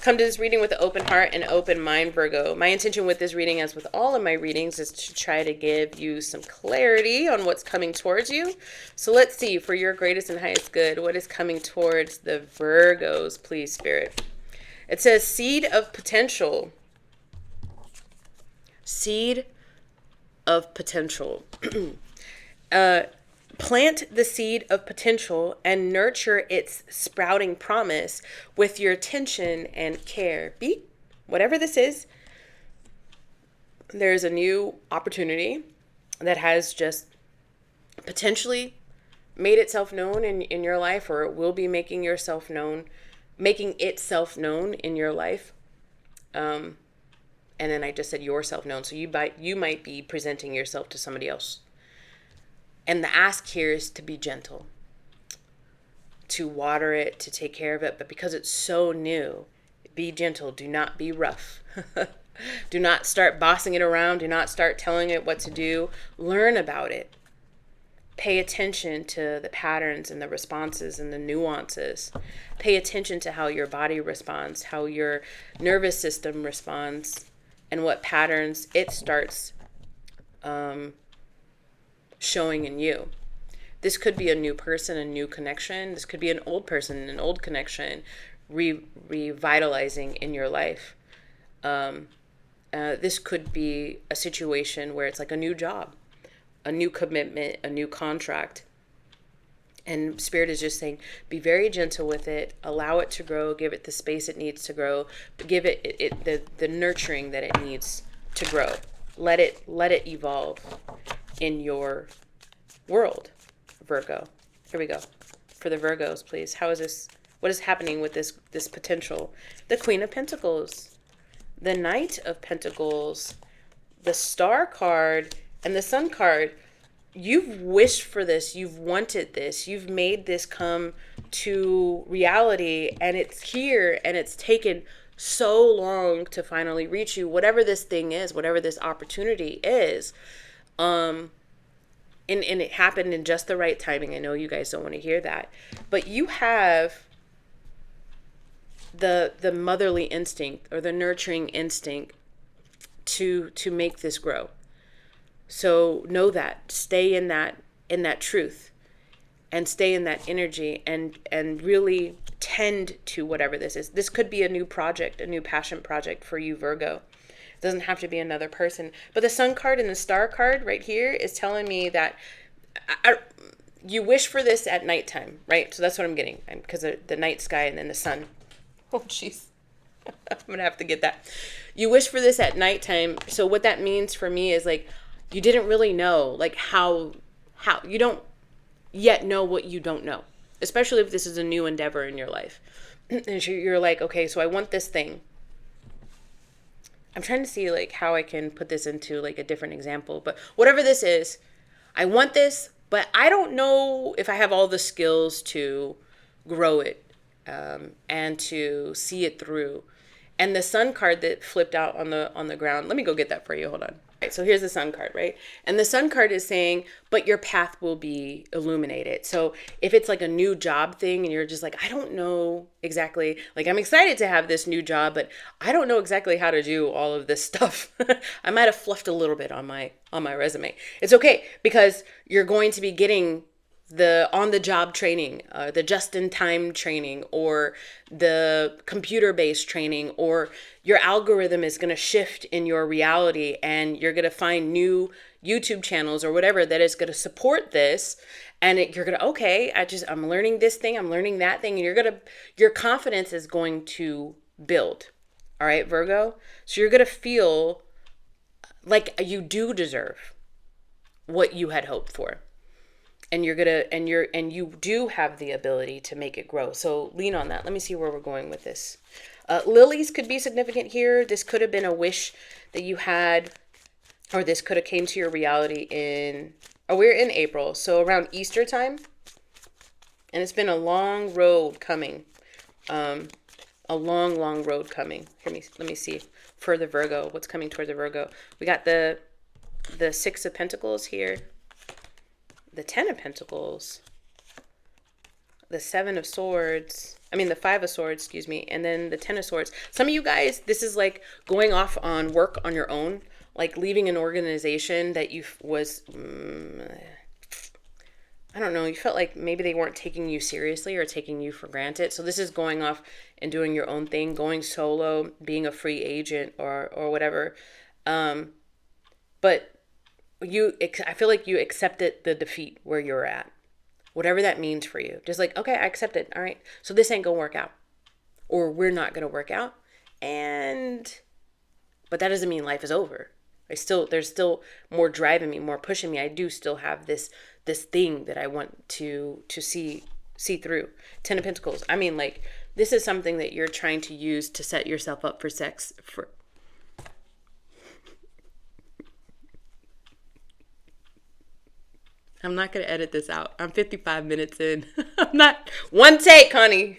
Come to this reading with an open heart and open mind, Virgo. My intention with this reading, as with all of my readings, is to try to give you some clarity on what's coming towards you. So let's see, for your greatest and highest good, what is coming towards the Virgos, please, Spirit. It says seed of potential. Seed of potential. Plant the seed of potential and nurture its sprouting promise with your attention and care. Whatever this is, there's a new opportunity that has just potentially made itself known in your life, or it will be making itself known in your life. And then I just said yourself known. So you might be presenting yourself to somebody else. And the ask here is to be gentle, to water it, to take care of it. But because it's so new, be gentle. Do not be rough. Do not start bossing it around. Do not start telling it what to do. Learn about it. Pay attention to the patterns and the responses and the nuances. Pay attention to how your body responds, how your nervous system responds, and what patterns it starts showing in you. This could be a new person, a new connection. This could be an old person, an old connection, revitalizing in your life. This could be a situation where it's like a new job, a new commitment, a new contract. And Spirit is just saying, be very gentle with it, allow it to grow, give it the space it needs to grow, give it the nurturing that it needs to grow. Let it evolve in your world, Virgo. Here we go. For the Virgos, please. How is this? What is happening with this potential? The Queen of Pentacles, the Knight of Pentacles, the Star card, and the Sun card. You've wished for this. You've wanted this. You've made this come to reality, and it's here, and it's taken so long to finally reach you. Whatever this thing is, whatever this opportunity is, and it happened in just the right timing. I know you guys don't want to hear that, but you have the motherly instinct or the nurturing instinct to make this grow. So know that, stay in that truth, and stay in that energy, and really tend to whatever this is. This could be a new project, a new passion project for you, Virgo. It doesn't have to be another person. But the Sun card and the Star card right here is telling me that you wish for this at nighttime, right? So that's what I'm getting, because of the night sky and then the sun. Oh, jeez. I'm going to have to get that. You wish for this at nighttime. So what that means for me is like, you didn't really know, like how you don't yet know what you don't know, especially if this is a new endeavor in your life. And you're like, okay, so I want this thing. I'm trying to see like how I can put this into like a different example, but whatever this is, I want this, but I don't know if I have all the skills to grow it, and to see it through. And the Sun card that flipped out on the ground, let me go get that for you. Hold on. Right, so here's the Sun card, right? And the Sun card is saying, but your path will be illuminated. So if it's like a new job thing and you're just like, I don't know exactly, like I'm excited to have this new job, but I don't know exactly how to do all of this stuff. I might have fluffed a little bit on my resume. It's okay, because you're going to be getting the on-the-job training, the just-in-time training, or the computer-based training, or your algorithm is going to shift in your reality, and you're going to find new YouTube channels or whatever that is going to support this. And you're going to, okay, I'm learning this thing, I'm learning that thing, and your confidence is going to build. All right, Virgo? So you're going to feel like you do deserve what you had hoped for. And you do have the ability to make it grow. So lean on that. Let me see where we're going with this. Lilies could be significant here. This could have been a wish that you had, or this could have came to your reality we're in April, so around Easter time. And it's been a long road coming. A long, long road coming. Let me see for the Virgo, what's coming toward the Virgo. We got the Six of Pentacles here. The Ten of Pentacles, the Five of Swords, and then the Ten of Swords. Some of you guys, this is like going off on work on your own, like leaving an organization that you I don't know, you felt like maybe they weren't taking you seriously or taking you for granted. So this is going off and doing your own thing, going solo, being a free agent or whatever. But I feel like you accepted the defeat where you're at, whatever that means for you. Just like, okay, I accept it. All right. So this ain't gonna work out, or we're not gonna work out. But that doesn't mean life is over. There's still more driving me, more pushing me. I do still have this this thing that I want to see through. 10 of Pentacles. I mean, like, this is something that you're trying to use to set yourself up for sex. I'm not going to edit this out. I'm 55 minutes in. I'm not. One take, honey.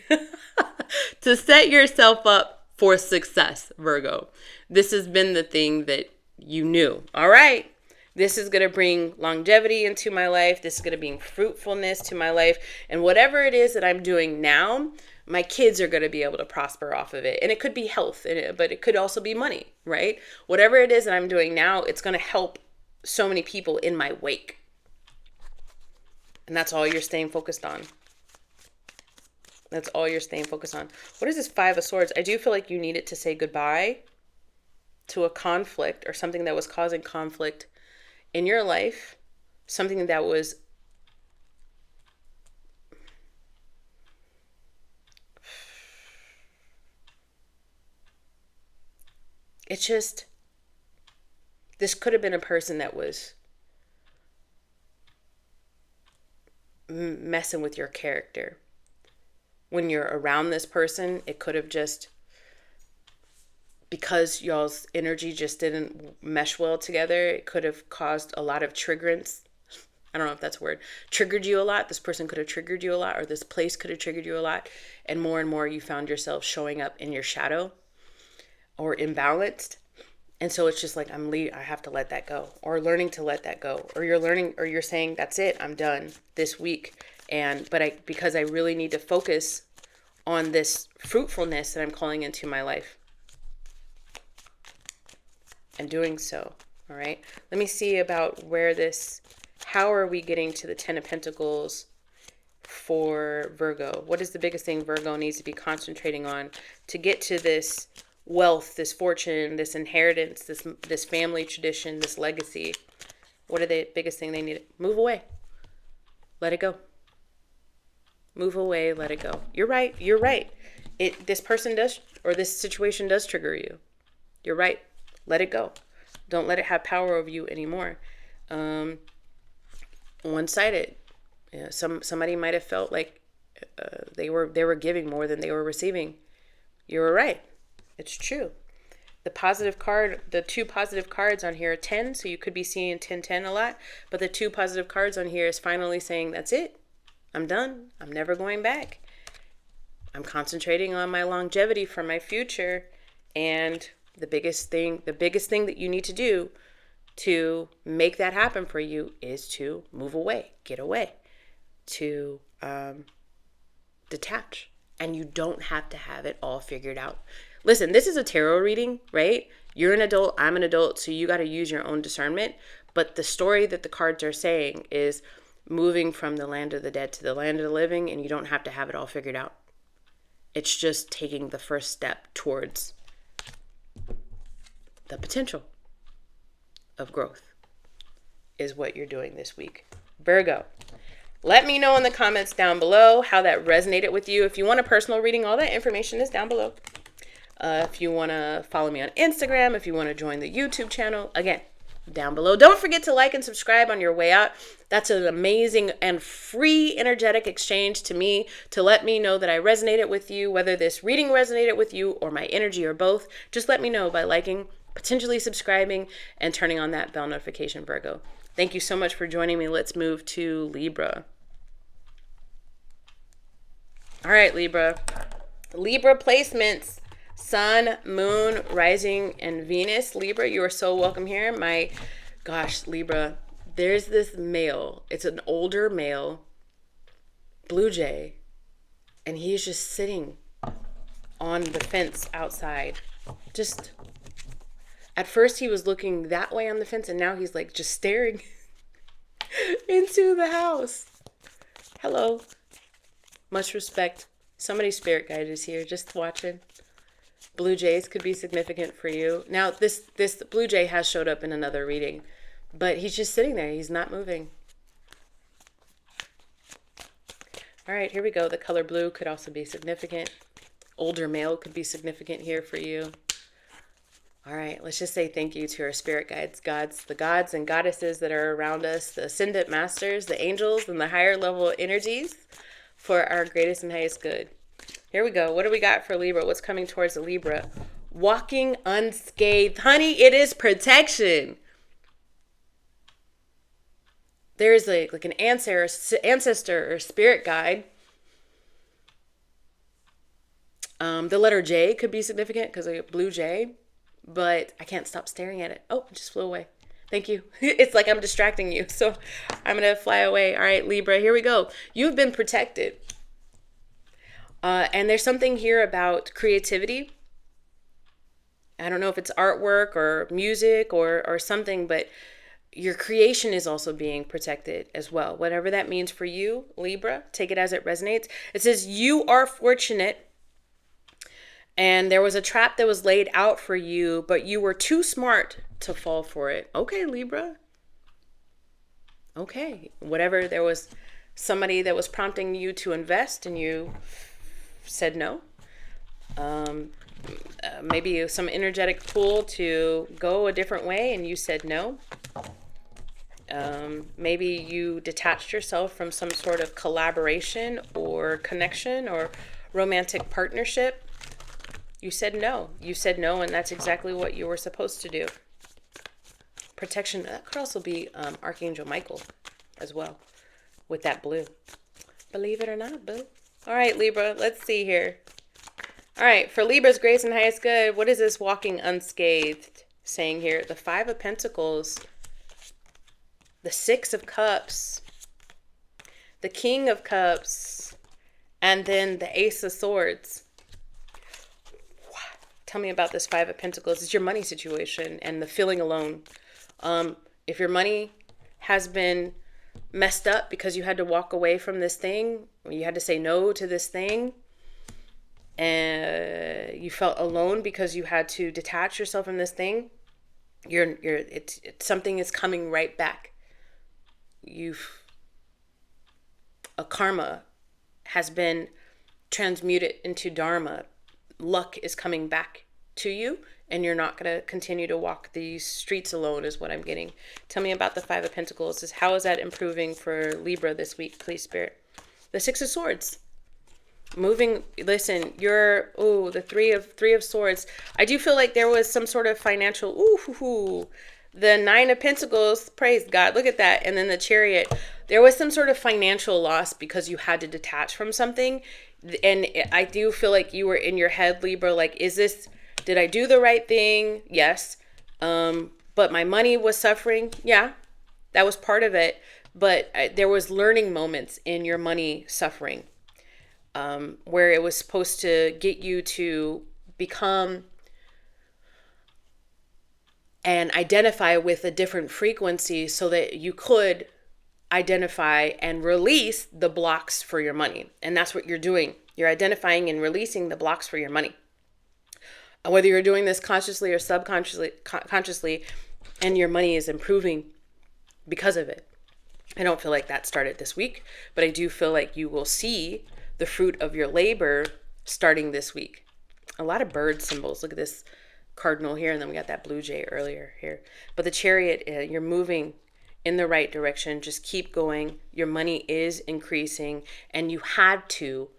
To set yourself up for success, Virgo. This has been the thing that you knew. All right. This is going to bring longevity into my life. This is going to bring fruitfulness to my life. And whatever it is that I'm doing now, my kids are going to be able to prosper off of it. And it could be health, but it could also be money, right? Whatever it is that I'm doing now, it's going to help so many people in my wake. And that's all you're staying focused on. That's all you're staying focused on. What is this 5 of Swords? I do feel like you needed to say goodbye to a conflict or something that was causing conflict in your life. Something that was it's just, this could have been a person that was messing with your character. When you're around this person, it could have just, because y'all's energy just didn't mesh well together, it could have caused a lot of triggerance. I don't know if that's a word. Triggered you a lot. This person could have triggered you a lot, or this place could have triggered you a lot. And more you found yourself showing up in your shadow or imbalanced. And so it's just like, I have to let that go, or learning to let that go, or you're saying, that's it, I'm done this week. Because I really need to focus on this fruitfulness that I'm calling into my life. And doing so. All right. Let me see about how are we getting to the 10 of Pentacles for Virgo? What is the biggest thing Virgo needs to be concentrating on to get to this wealth, this fortune, this inheritance, this family tradition, this legacy? What are the biggest thing they need? Move away. Let it go. Move away, let it go. You're right. This person does, or this situation does trigger you. You're right. Let it go. Don't let it have power over you anymore. One-sided. Yeah, somebody might have felt like they were giving more than they were receiving. You were right. It's true. The positive card, the 2 positive cards on here are 10, so you could be seeing 10-10 a lot. But the 2 positive cards on here is finally saying, that's it. I'm done. I'm never going back. I'm concentrating on my longevity for my future. And the biggest thing that you need to do to make that happen for you is to move away, get away, to detach. And you don't have to have it all figured out. Listen, this is a tarot reading, right? You're an adult, I'm an adult, so you got to use your own discernment. But the story that the cards are saying is moving from the land of the dead to the land of the living, and you don't have to have it all figured out. It's just taking the first step towards the potential of growth is what you're doing this week. Virgo, let me know in the comments down below how that resonated with you. If you want a personal reading, all that information is down below. If you want to follow me on Instagram, if you want to join the YouTube channel, again, down below. Don't forget to like and subscribe on your way out. That's an amazing and free energetic exchange to me to let me know that I resonated with you, whether this reading resonated with you or my energy or both. Just let me know by liking, potentially subscribing, and turning on that bell notification, Virgo. Thank you so much for joining me. Let's move to Libra. All right, Libra. Libra placements. Sun, Moon, Rising, and Venus. Libra, you are so welcome here. My gosh, Libra, there's this male. It's an older male, blue jay, and he's just sitting on the fence outside. Just, at first he was looking that way on the fence, and now he's like just staring into the house. Hello. Much respect. Somebody's spirit guide is here, just watching. Blue jays could be significant for you. Now, this blue jay has showed up in another reading, but he's just sitting there. He's not moving. All right, here we go. The color blue could also be significant. Older male could be significant here for you. All right, let's just say thank you to our spirit guides, the gods and goddesses that are around us, the ascendant masters, the angels, and the higher level energies for our greatest and highest good. Here we go. What do we got for Libra? What's coming towards the Libra? Walking unscathed. Honey, it is protection. There's like an ancestor or spirit guide. The letter J could be significant because of a blue J, but I can't stop staring at it. Oh, it just flew away. Thank you. It's like I'm distracting you, so I'm going to fly away. All right, Libra, here we go. You've been protected. And there's something here about creativity. I don't know if it's artwork or music or something, but your creation is also being protected as well. Whatever that means for you, Libra, take it as it resonates. It says you are fortunate and there was a trap that was laid out for you, but you were too smart to fall for it. Okay, Libra. Okay. Whatever, there was somebody that was prompting you to invest and you said no. Maybe some energetic pull to go a different way and you said no. Maybe you detached yourself from some sort of collaboration or connection or romantic partnership. You said no. You said no, and that's exactly what you were supposed to do. Protection, that could also be Archangel Michael as well with that blue. Believe it or not, boo. All right, Libra, let's see here. All right, for Libra's grace and highest good, what is this walking unscathed saying here? The Five of Pentacles, the Six of Cups, the King of Cups, and then the Ace of Swords. Tell me about this Five of Pentacles. It's your money situation and the feeling alone. If your money has been messed up because you had to walk away from this thing, or you had to say no to this thing, and you felt alone because you had to detach yourself from this thing, it's something is coming right back. A karma has been transmuted into dharma. Luck is coming back to you, and you're not going to continue to walk these streets alone is what I'm getting. Tell me about the Five of Pentacles. How is that improving for Libra this week, please, Spirit? The Six of Swords. Moving, listen, the three of Swords. I do feel like there was some sort of financial, the Nine of Pentacles, praise God, look at that. And then the Chariot. There was some sort of financial loss because you had to detach from something. And I do feel like you were in your head, Libra, like, did I do the right thing? Yes. But my money was suffering. Yeah, that was part of it. But there was learning moments in your money suffering, where it was supposed to get you to become and identify with a different frequency so that you could identify and release the blocks for your money. And that's what you're doing. You're identifying and releasing the blocks for your money. Whether you're doing this consciously or consciously, and your money is improving because of it. I don't feel like that started this week, but I do feel like you will see the fruit of your labor starting this week. A lot of bird symbols. Look at this cardinal here, and then we got that blue jay earlier here. But the Chariot, you're moving in the right direction. Just keep going. Your money is increasing, and you had to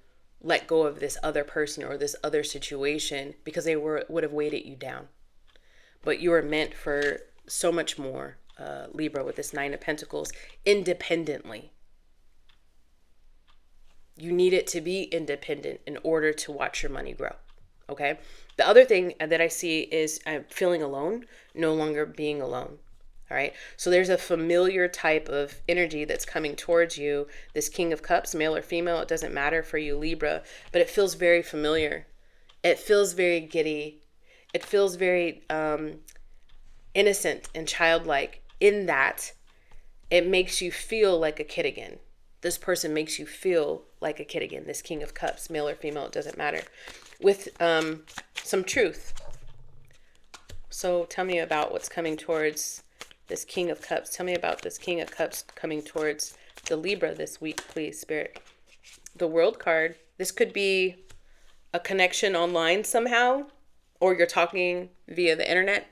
let go of this other person or this other situation because they would have weighted you down. But you are meant for so much more, Libra, with this Nine of Pentacles, independently. You need it to be independent in order to watch your money grow. Okay. The other thing that I see is I'm feeling alone, no longer being alone. All right. So there's a familiar type of energy that's coming towards you. This King of Cups, male or female, it doesn't matter for you, Libra, but it feels very familiar. It feels very giddy. It feels very innocent and childlike in that it makes you feel like a kid again. This person makes you feel like a kid again. This King of Cups, male or female, it doesn't matter. With some truth. So tell me about what's coming towards this King of Cups. Tell me about this King of Cups coming towards the Libra this week, please, Spirit. The World card. This could be a connection online somehow, or you're talking via the internet.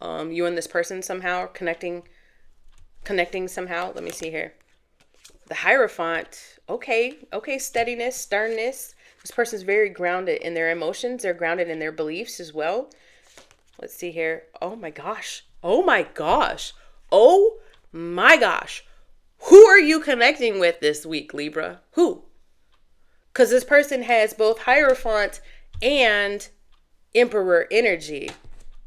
You and this person somehow are connecting somehow. Let me see here. The Hierophant. Okay, steadiness, sternness. This person's very grounded in their emotions. They're grounded in their beliefs as well. Let's see here. Oh my gosh. Oh my gosh. Oh my gosh. Who are you connecting with this week, Libra? Who? Because this person has both Hierophant and Emperor energy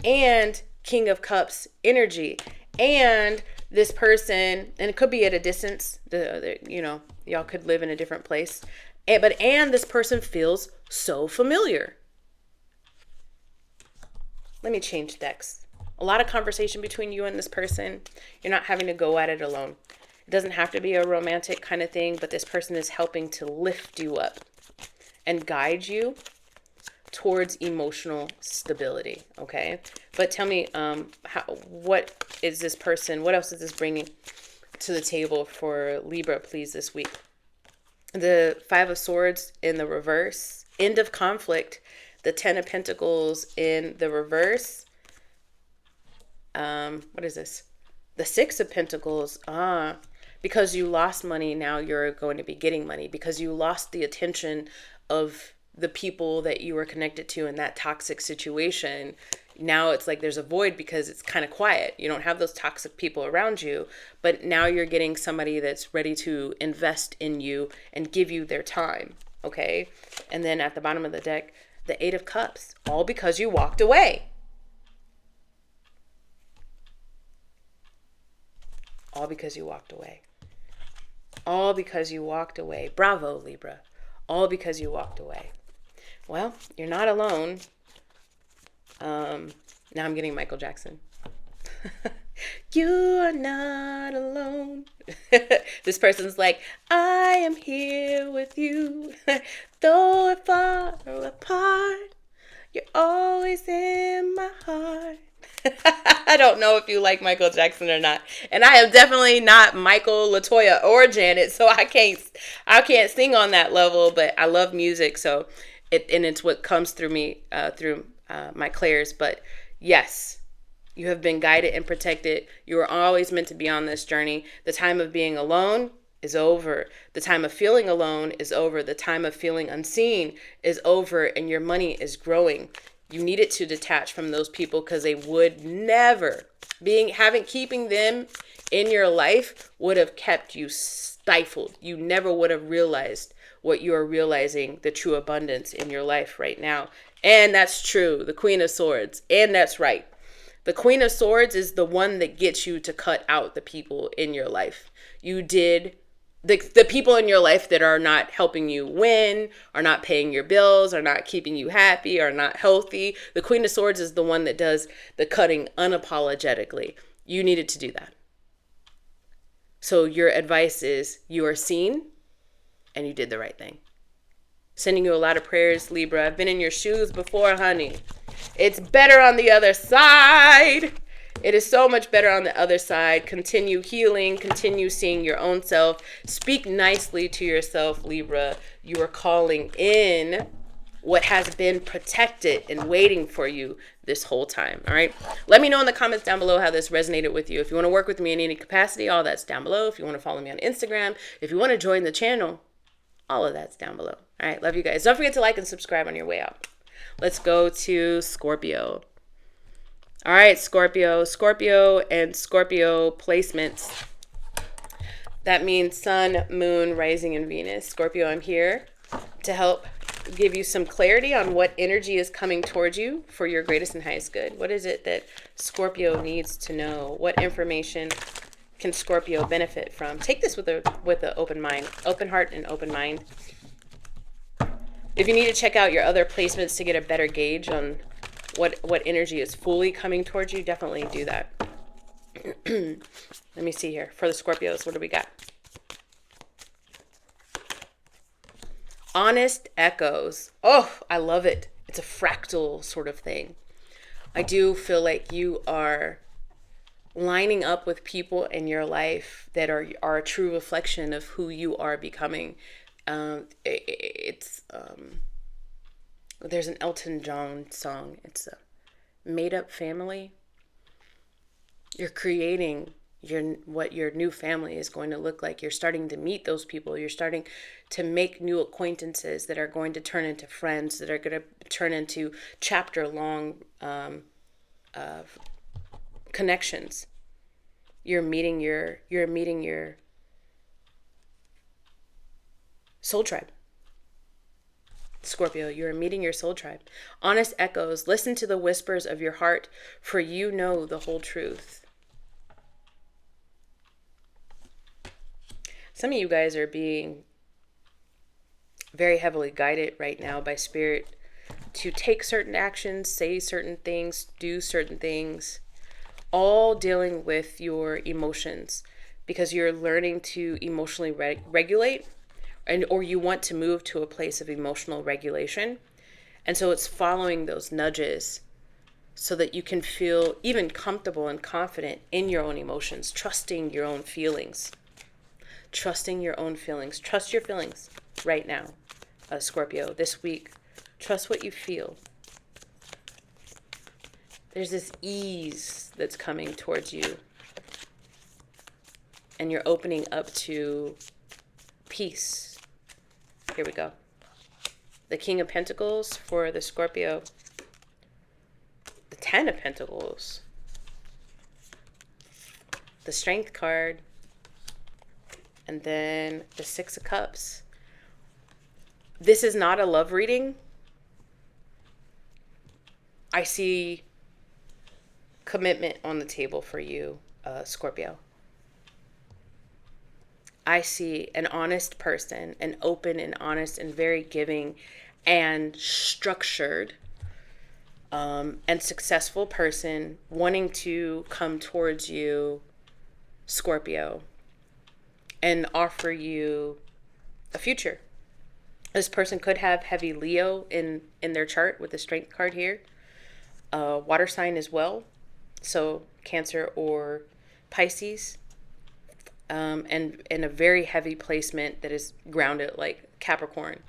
and King of Cups energy. And this person, and it could be at a distance, y'all could live in a different place. And this person feels so familiar. Let me change decks. A lot of conversation between you and this person. You're not having to go at it alone. It doesn't have to be a romantic kind of thing, but this person is helping to lift you up and guide you towards emotional stability. Okay. But tell me, what is this person? What else is this bringing to the table for Libra, please, this week? The Five of Swords in the reverse, end of conflict. The Ten of Pentacles in the reverse. What is this? The Six of Pentacles. Because you lost money, now you're going to be getting money. Because you lost the attention of the people that you were connected to in that toxic situation. Now it's like there's a void because it's kind of quiet. You don't have those toxic people around you, but now you're getting somebody that's ready to invest in you and give you their time. Okay. And then at the bottom of the deck, the Eight of Cups, all because you walked away. All because you walked away. All because you walked away. Bravo, Libra. All because you walked away. Well, you're not alone. Now I'm getting Michael Jackson. You are not alone. This person's like, I am here with you. Though we're far apart, you're always in my heart. I don't know if you like Michael Jackson or not. And I am definitely not Michael, LaToya, or Janet, so I can't sing on that level, but I love music, so it's what comes through me, through my clairs. But yes, you have been guided and protected. You are always meant to be on this journey. The time of being alone is over. The time of feeling alone is over. The time of feeling unseen is over, and your money is growing. You needed to detach from those people because they would never, keeping them in your life would have kept you stifled. You never would have realized what you are realizing, the true abundance in your life right now. And that's true. The Queen of Swords. And that's right. The Queen of Swords is the one that gets you to cut out the people in your life. You did. The people in your life that are not helping you win, are not paying your bills, are not keeping you happy, are not healthy. The Queen of Swords is the one that does the cutting unapologetically. You needed to do that. So your advice is you are seen and you did the right thing. Sending you a lot of prayers, Libra. I've been in your shoes before, honey. It's better on the other side. It is so much better on the other side. Continue healing. Continue seeing your own self. Speak nicely to yourself, Libra. You are calling in what has been protected and waiting for you this whole time. All right. Let me know in the comments down below how this resonated with you. If you want to work with me in any capacity, all that's down below. If you want to follow me on Instagram, if you want to join the channel, all of that's down below. All right. Love you guys. Don't forget to like and subscribe on your way out. Let's go to Scorpio. All right, Scorpio and Scorpio placements. That means Sun, Moon, Rising, and Venus. Scorpio, I'm here to help give you some clarity on what energy is coming towards you for your greatest and highest good. What is it that Scorpio needs to know? What information can Scorpio benefit from? Take this with an open mind, open heart, and open mind. If you need to check out your other placements to get a better gauge on what energy is fully coming towards you, definitely do that. Let me see here. For the Scorpios, what do we got? Honest echoes. Oh, I love it. It's a fractal sort of thing. I do feel like you are lining up with people in your life that are a true reflection of who you are becoming. There's an Elton John song. It's a made up family. You're creating what your new family is going to look like. You're starting to meet those people. You're starting to make new acquaintances that are going to turn into friends, that are going to turn into chapter long connections. You're meeting your soul tribe. Scorpio, you are meeting your soul tribe. Honest echoes. Listen to the whispers of your heart, for you know the whole truth. Some of you guys are being very heavily guided right now by Spirit to take certain actions, say certain things, do certain things, all dealing with your emotions, because you're learning to emotionally regulate, or you want to move to a place of emotional regulation. And so it's following those nudges so that you can feel even comfortable and confident in your own emotions, trusting your own feelings. Trusting your own feelings. Trust your feelings right now, Scorpio, this week. Trust what you feel. There's this ease that's coming towards you. And you're opening up to peace. Here we go. The King of Pentacles for the Scorpio. The Ten of Pentacles. The Strength card. And then the Six of Cups. This is not a love reading. I see commitment on the table for you, Scorpio. I see an honest person, an open and honest and very giving and structured and successful person wanting to come towards you, Scorpio, and offer you a future. This person could have heavy Leo in their chart with the Strength card here. Water sign as well. So Cancer or Pisces. And a very heavy placement that is grounded like Capricorn.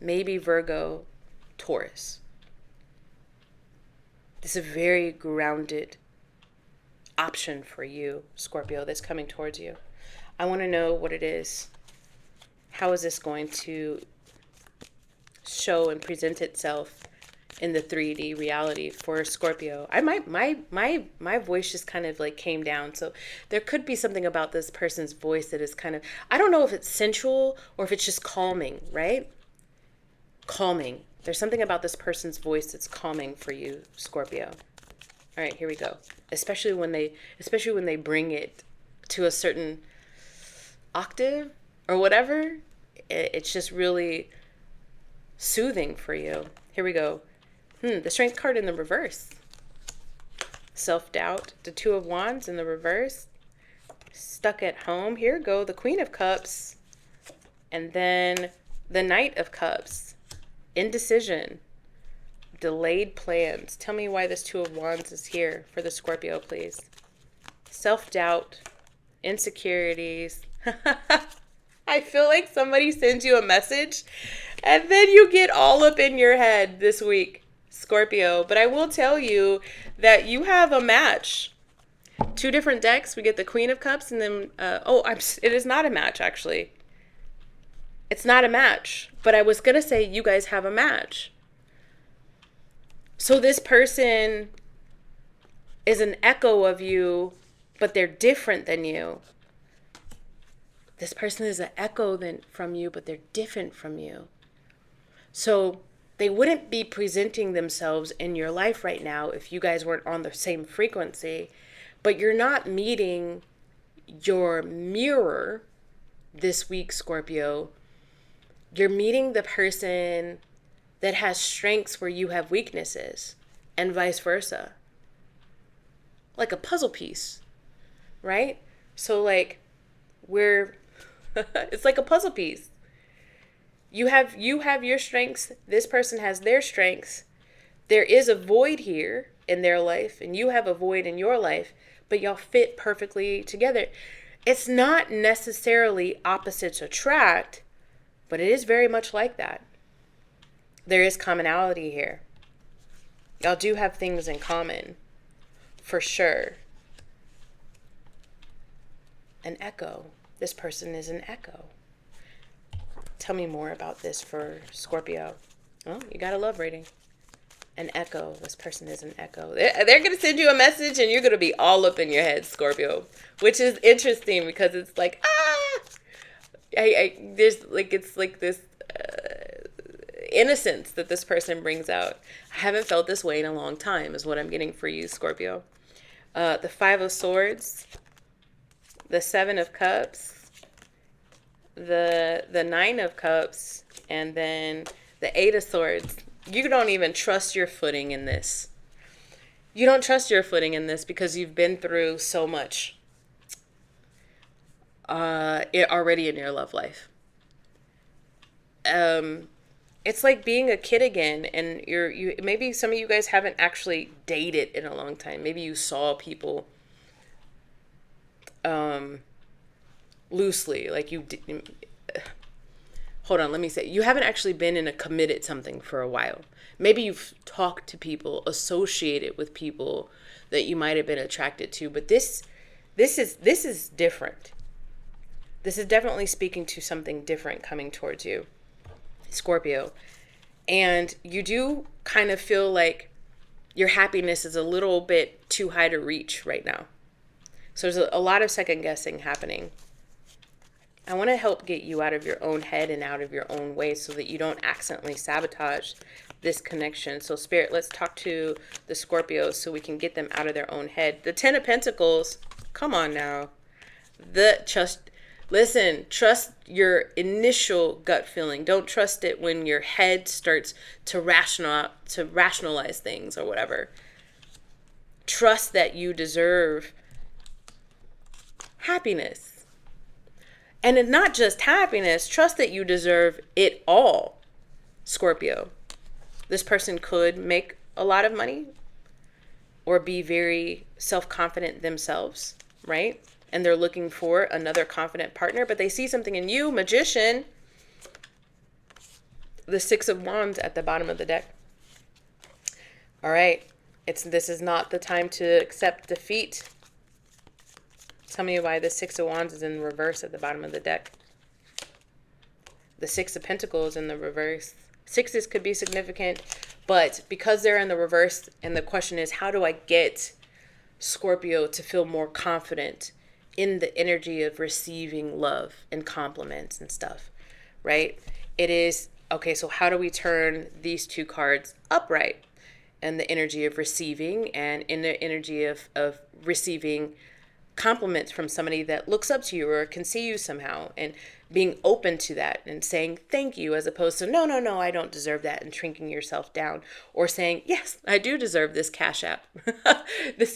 Maybe Virgo, Taurus. This is a very grounded option for you, Scorpio, that's coming towards you. I want to know what it is. How is this going to show and present itself in the 3D reality for Scorpio? My voice just kind of like came down. So there could be something about this person's voice that is kind of, I don't know if it's sensual or if it's just calming, right? Calming. There's something about this person's voice that's calming for you, Scorpio. All right, here we go. Especially when they bring it to a certain octave or whatever, it's just really soothing for you. Here we go. The Strength card in the reverse. Self-doubt. The Two of Wands in the reverse. Stuck at home. Here go the Queen of Cups. And then the Knight of Cups. Indecision. Delayed plans. Tell me why this Two of Wands is here for the Scorpio, please. Self-doubt. Insecurities. I feel like somebody sends you a message and then you get all up in your head this week, Scorpio. But I will tell you that you have a match. Two different decks. We get the Queen of Cups and then, it is not a match, actually. It's not a match. But I was going to say you guys have a match. So this person is an echo of you, but they're different than you. This person is an echo from you, but they're different from you. So they wouldn't be presenting themselves in your life right now if you guys weren't on the same frequency. But you're not meeting your mirror this week, Scorpio. You're meeting the person that has strengths where you have weaknesses, and vice versa. Like a puzzle piece, right? So like it's like a puzzle piece. You have your strengths. This person has their strengths. There is a void here in their life, and you have a void in your life, but y'all fit perfectly together. It's not necessarily opposites attract, but it is very much like that. there is commonality here. Y'all do have things in common, for sure. An echo. This person is an echo. Tell me more about this for Scorpio. Oh, you got a love reading. An echo. This person is an echo. They're going to send you a message and you're going to be all up in your head, Scorpio. Which is interesting because it's like, there's like, it's like this innocence that this person brings out. I haven't felt this way in a long time is what I'm getting for you, Scorpio. The Five of Swords, the Seven of Cups, the Nine of Cups, and then the Eight of Swords. You don't even trust your footing in this. You don't trust your footing in this because you've been through so much already in your love life. It's like being a kid again, and you maybe some of you guys haven't actually dated in a long time. Maybe you saw people loosely, like you didn't. Hold on, let me say, you haven't actually been in a committed something for a while. Maybe you've talked to people, associated with people that you might have been attracted to, but this is different. This is definitely speaking to something different coming towards you, Scorpio. And you do kind of feel like your happiness is a little bit too high to reach right now. So there's a lot of second guessing happening. I want to help get you out of your own head and out of your own way so that you don't accidentally sabotage this connection. So Spirit, let's talk to the Scorpios so we can get them out of their own head. The Ten of Pentacles, come on now. Trust your initial gut feeling. Don't trust it when your head starts to rationalize things or whatever. Trust that you deserve happiness. And it's not just happiness. Trust that you deserve it all, Scorpio. This person could make a lot of money or be very self-confident themselves, right? And they're looking for another confident partner, but they see something in you, Magician. The Six of Wands at the bottom of the deck. All right. This is not the time to accept defeat. Tell me why the Six of Wands is in reverse at the bottom of the deck. The Six of Pentacles in the reverse. Sixes could be significant, but because they're in the reverse, and the question is, how do I get Scorpio to feel more confident in the energy of receiving love and compliments and stuff, right? It is, okay, so how do we turn these two cards upright? And the energy of receiving and in the energy of receiving compliments from somebody that looks up to you or can see you somehow, and being open to that and saying thank you, as opposed to no, I don't deserve that, and shrinking yourself down, or saying, yes, I do deserve this Cash App.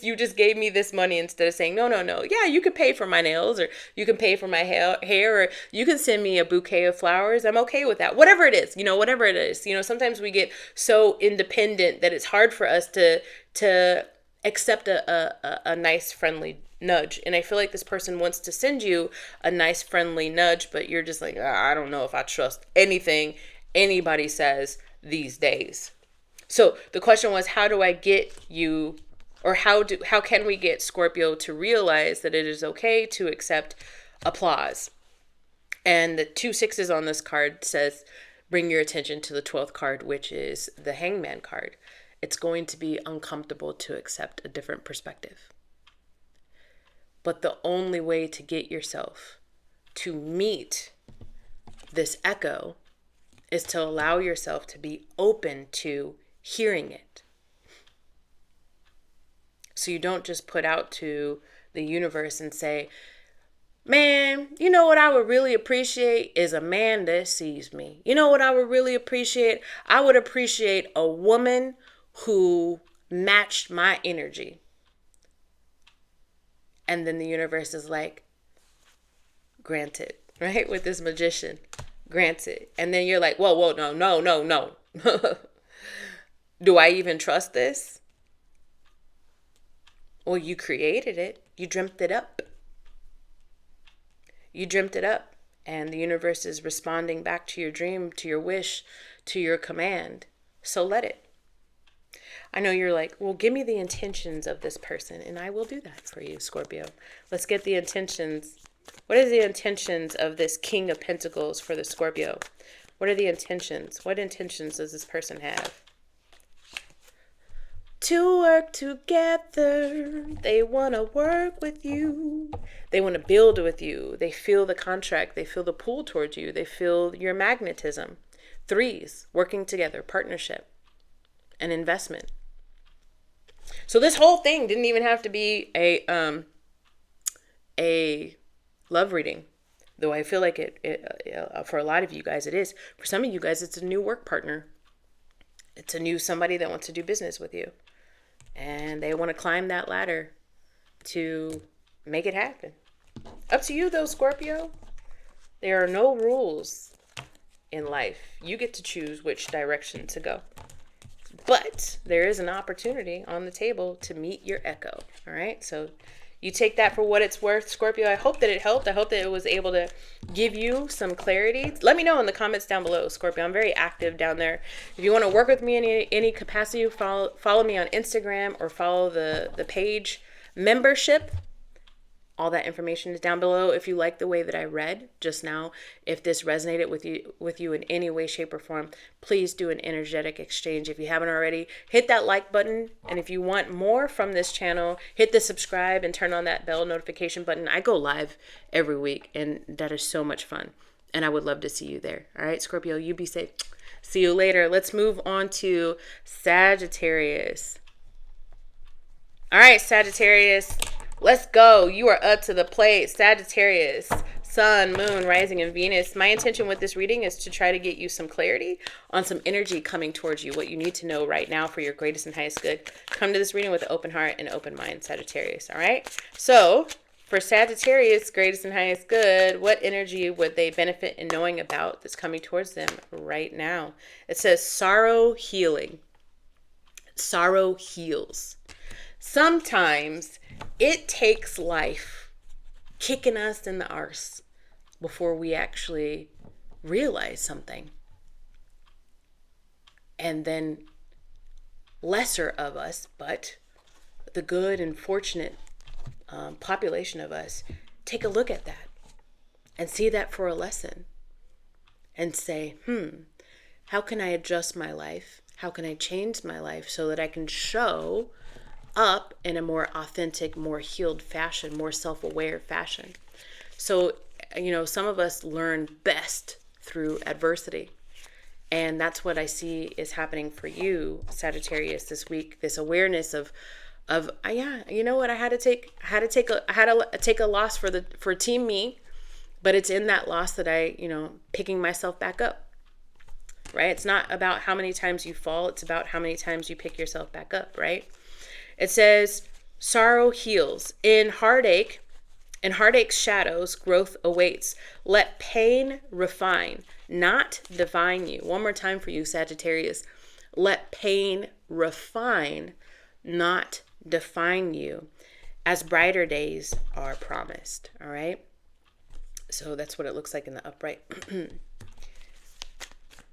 You just gave me this money, instead of saying, no. Yeah, you can pay for my nails, or you can pay for my hair, or you can send me a bouquet of flowers. I'm okay with that. Whatever it is, whatever it is. Sometimes we get so independent that it's hard for us to accept a nice, friendly nudge. And I feel like this person wants to send you a nice, friendly nudge, but you're just like, I don't know if I trust anything anybody says these days. So the question was, how do I get you, or how can we get Scorpio to realize that it is okay to accept applause? And the 2 sixes on this card says, bring your attention to the 12th card, which is the Hangman card. It's going to be uncomfortable to accept a different perspective. But the only way to get yourself to meet this echo is to allow yourself to be open to hearing it. So you don't just put out to the universe and say, man, you know what I would really appreciate is a man that sees me. You know what I would really appreciate? I would appreciate a woman who matched my energy. And then the universe is like, granted, right? With this Magician, granted. And then you're like, whoa, no. Do I even trust this? Well, you created it. You dreamt it up. And the universe is responding back to your dream, to your wish, to your command. So let it. I know you're like, well, give me the intentions of this person, and I will do that for you, Scorpio. Let's get the intentions. What are the intentions of this King of Pentacles for the Scorpio? What are the intentions? What intentions does this person have? To work together. They want to work with you. They want to build with you. They feel the contract. They feel the pull towards you. They feel your magnetism. Threes, working together, partnership, and investment. So this whole thing didn't even have to be a love reading, though I feel like it for a lot of you guys it is. For some of you guys, it's a new work partner. It's a new somebody that wants to do business with you, and they want to climb that ladder to make it happen. Up to you though, Scorpio. There are no rules in life. You get to choose which direction to go. But there is an opportunity on the table to meet your echo. All right. So you take that for what it's worth, Scorpio. I hope that it helped. I hope that it was able to give you some clarity. Let me know in the comments down below, Scorpio. I'm very active down there. If you want to work with me in any capacity, follow me on Instagram or follow the page membership. All that information is down below. If you like the way that I read just now, if this resonated with you in any way, shape, or form, please do an energetic exchange. If you haven't already, hit that like button. And if you want more from this channel, hit the subscribe and turn on that bell notification button. I go live every week, and that is so much fun. And I would love to see you there. All right, Scorpio, you be safe. See you later. Let's move on to Sagittarius. All right, Sagittarius. Let's go. You are up to the plate. Sagittarius, Sun, Moon, Rising, and Venus. My intention with this reading is to try to get you some clarity on some energy coming towards you, what you need to know right now for your greatest and highest good. Come to this reading with an open heart and open mind, Sagittarius. All right? So, for Sagittarius, greatest and highest good, what energy would they benefit in knowing about that's coming towards them right now? It says sorrow healing. Sorrow heals. Sometimes it takes life kicking us in the arse before we actually realize something. And then lesser of us, but the good and fortunate population of us, take a look at that and see that for a lesson and say, how can I adjust my life? How can I change my life so that I can show up in a more authentic, more healed fashion, more self-aware fashion? So, some of us learn best through adversity. And that's what I see is happening for you, Sagittarius, this week. This awareness of you know what, I had to take a loss for team me, but it's in that loss that I, picking myself back up. Right? It's not about how many times you fall, it's about how many times you pick yourself back up, right? It says, sorrow heals. In heartache's shadows, growth awaits. Let pain refine, not define you. One more time for you, Sagittarius. Let pain refine, not define you, as brighter days are promised. All right? So that's what it looks like in the upright.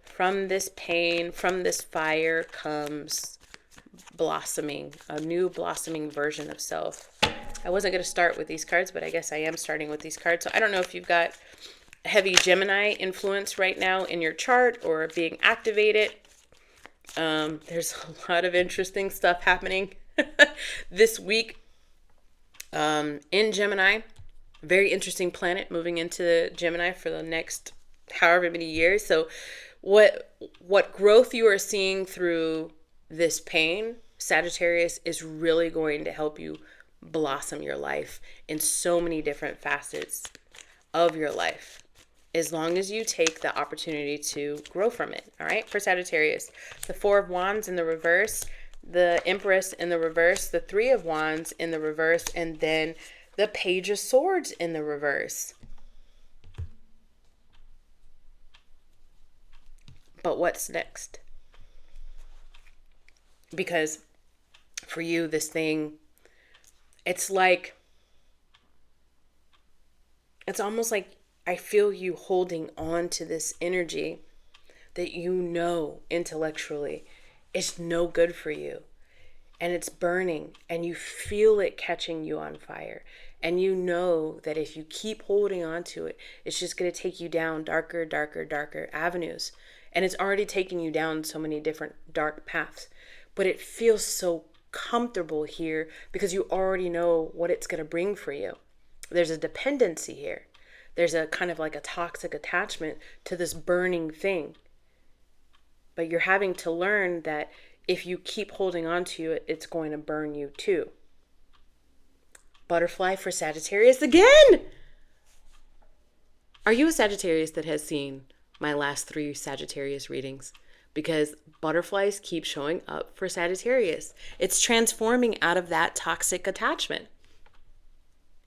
From this pain, from this fire comes blossoming, a new blossoming version of self. I wasn't going to start with these cards, but I guess I am starting with these cards. So I don't know if you've got heavy Gemini influence right now in your chart or being activated. There's a lot of interesting stuff happening this week in Gemini. Very interesting planet moving into Gemini for the next however many years. So what growth you are seeing through this pain, Sagittarius, is really going to help you blossom your life in so many different facets of your life, as long as you take the opportunity to grow from it. All right, for Sagittarius, the Four of Wands in the reverse, the Empress in the reverse, the Three of Wands in the reverse, and then the Page of Swords in the reverse. But what's next? Because for you, this thing, it's almost like I feel you holding on to this energy that you know intellectually is no good for you, and it's burning, and you feel it catching you on fire, and you know that if you keep holding on to it, it's just going to take you down darker, darker, darker avenues. And it's already taking you down so many different dark paths, but it feels so comfortable here because you already know what it's going to bring for you. There's a dependency here. There's a kind of like a toxic attachment to this burning thing. But you're having to learn that if you keep holding on to it, it's going to burn you too. Butterfly for Sagittarius again! Are you a Sagittarius that has seen my last 3 Sagittarius readings? Because butterflies keep showing up for Sagittarius. It's transforming out of that toxic attachment.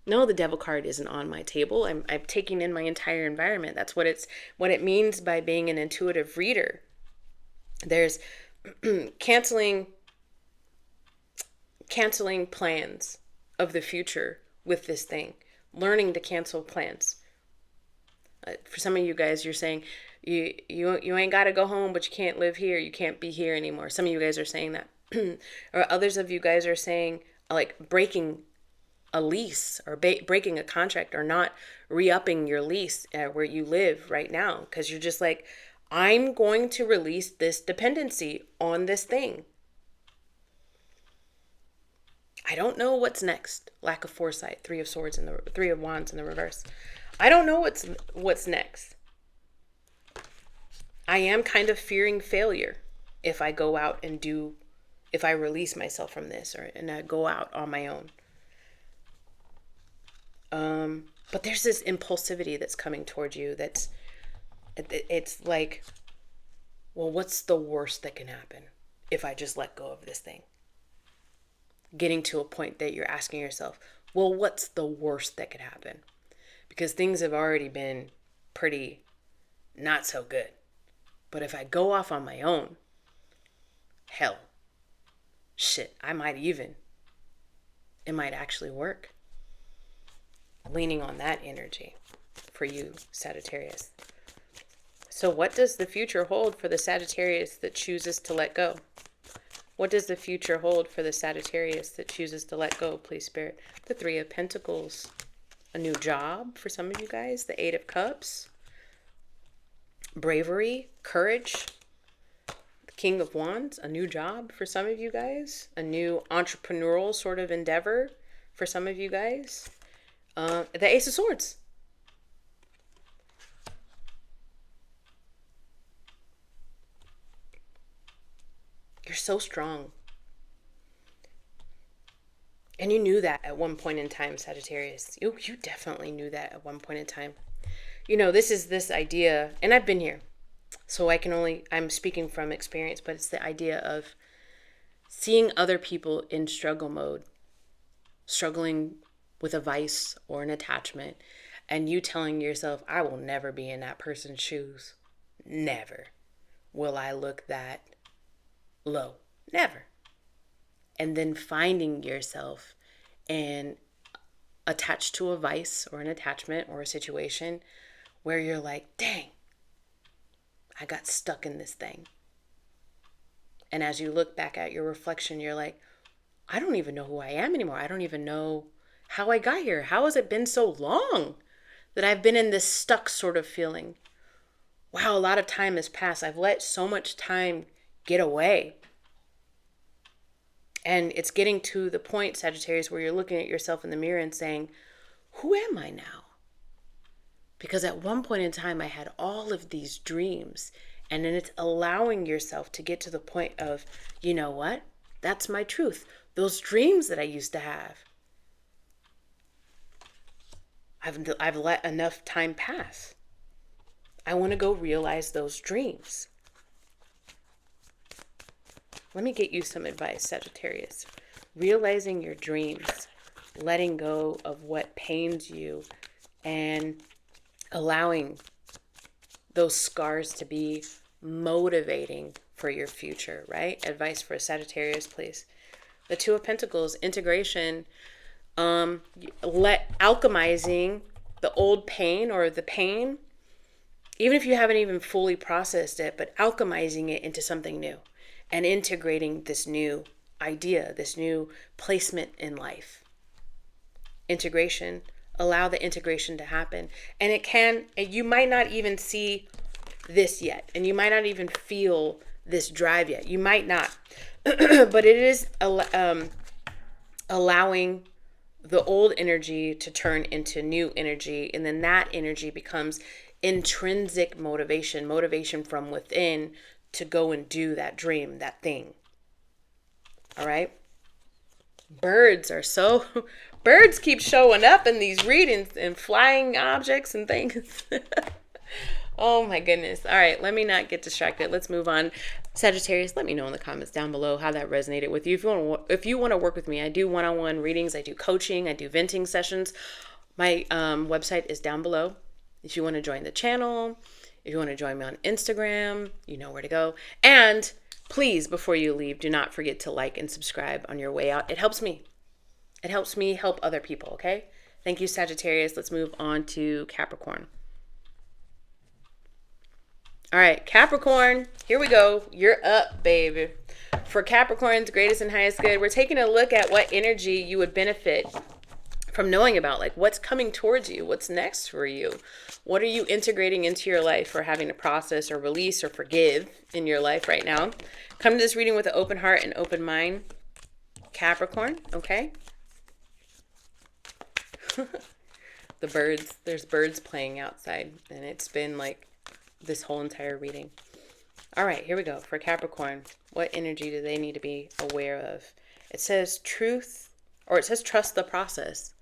No, the devil card isn't on my table. I'm taking in my entire environment. That's what it means by being an intuitive reader. There's canceling plans of the future with this thing. Learning to cancel plans. For some of you guys, you're saying you ain't got to go home, but you can't live here. You can't be here anymore. Some of you guys are saying that. Or others of you guys are saying like breaking a lease or breaking a contract or not re-upping your lease where you live right now, because you're just like, I'm going to release this dependency on this thing. I don't know what's next. Lack of foresight. 3 of Swords and the 3 of Wands in the reverse. I don't know what's next. I am kind of fearing failure if I go out and if I release myself from this and I go out on my own. But there's this impulsivity that's coming towards you it's like, well, what's the worst that can happen if I just let go of this thing? Getting to a point that you're asking yourself, well, what's the worst that could happen? Because things have already been pretty not so good. But if I go off on my own, hell, shit, it might actually work. Leaning on that energy for you, Sagittarius. So what does the future hold for the Sagittarius that chooses to let go? What does the future hold for the Sagittarius that chooses to let go, please, Spirit? The 3 of Pentacles. A new job for some of you guys. The 8 of Cups. Bravery, courage. The King of Wands. A new job for some of you guys. A new entrepreneurial sort of endeavor for some of you guys. The Ace of Swords. You're so strong. And you knew that at one point in time, Sagittarius. You definitely knew that at one point in time. You know, this is this idea, and I've been here, so I'm speaking from experience, but it's the idea of seeing other people in struggle mode, struggling with a vice or an attachment, and you telling yourself, I will never be in that person's shoes. Never will I look that low. Never. And then finding yourself and attached to a vice or an attachment or a situation where you're like, dang, I got stuck in this thing. And as you look back at your reflection, you're like, I don't even know who I am anymore. I don't even know how I got here. How has it been so long that I've been in this stuck sort of feeling? Wow, a lot of time has passed. I've let so much time get away. And it's getting to the point, Sagittarius, where you're looking at yourself in the mirror and saying, who am I now? Because at one point in time, I had all of these dreams. And then it's allowing yourself to get to the point of, you know what? That's my truth. Those dreams that I used to have. I've let enough time pass. I want to go realize those dreams. Let me get you some advice, Sagittarius. Realizing your dreams, letting go of what pains you, and allowing those scars to be motivating for your future, right? Advice for Sagittarius, please. The 2 of Pentacles, integration, alchemizing the old pain or the pain even if you haven't even fully processed it, but alchemizing it into something new and integrating this new idea, this new placement in life. Integration, allow the integration to happen. And you might not even see this yet, and you might not even feel this drive yet. You might not, but it is allowing the old energy to turn into new energy, and then that energy becomes intrinsic motivation from within to go and do that dream, that thing. All right. Birds keep showing up in these readings and flying objects and things. Oh my goodness. All right, let me not get distracted. Let's move on. Sagittarius, let me know in the comments down below how that resonated with you. If you want to work with me, I do one-on-one readings, I do coaching, I do venting sessions. My website is down below. If you want to join the channel, if you want to join me on Instagram, you know where to go. And please, before you leave, do not forget to like and subscribe on your way out. It helps me. It helps me help other people, okay? Thank you, Sagittarius. Let's move on to Capricorn. All right, Capricorn, here we go. You're up, baby. For Capricorn's greatest and highest good, we're taking a look at what energy you would benefit from knowing about, like what's coming towards you, what's next for you. What are you integrating into your life or having to process or release or forgive in your life right now? Come to this reading with an open heart and open mind, Capricorn, okay? The birds, there's birds playing outside, and it's been like this whole entire reading. All right, here we go. For Capricorn, what energy do they need to be aware of? It says trust the process.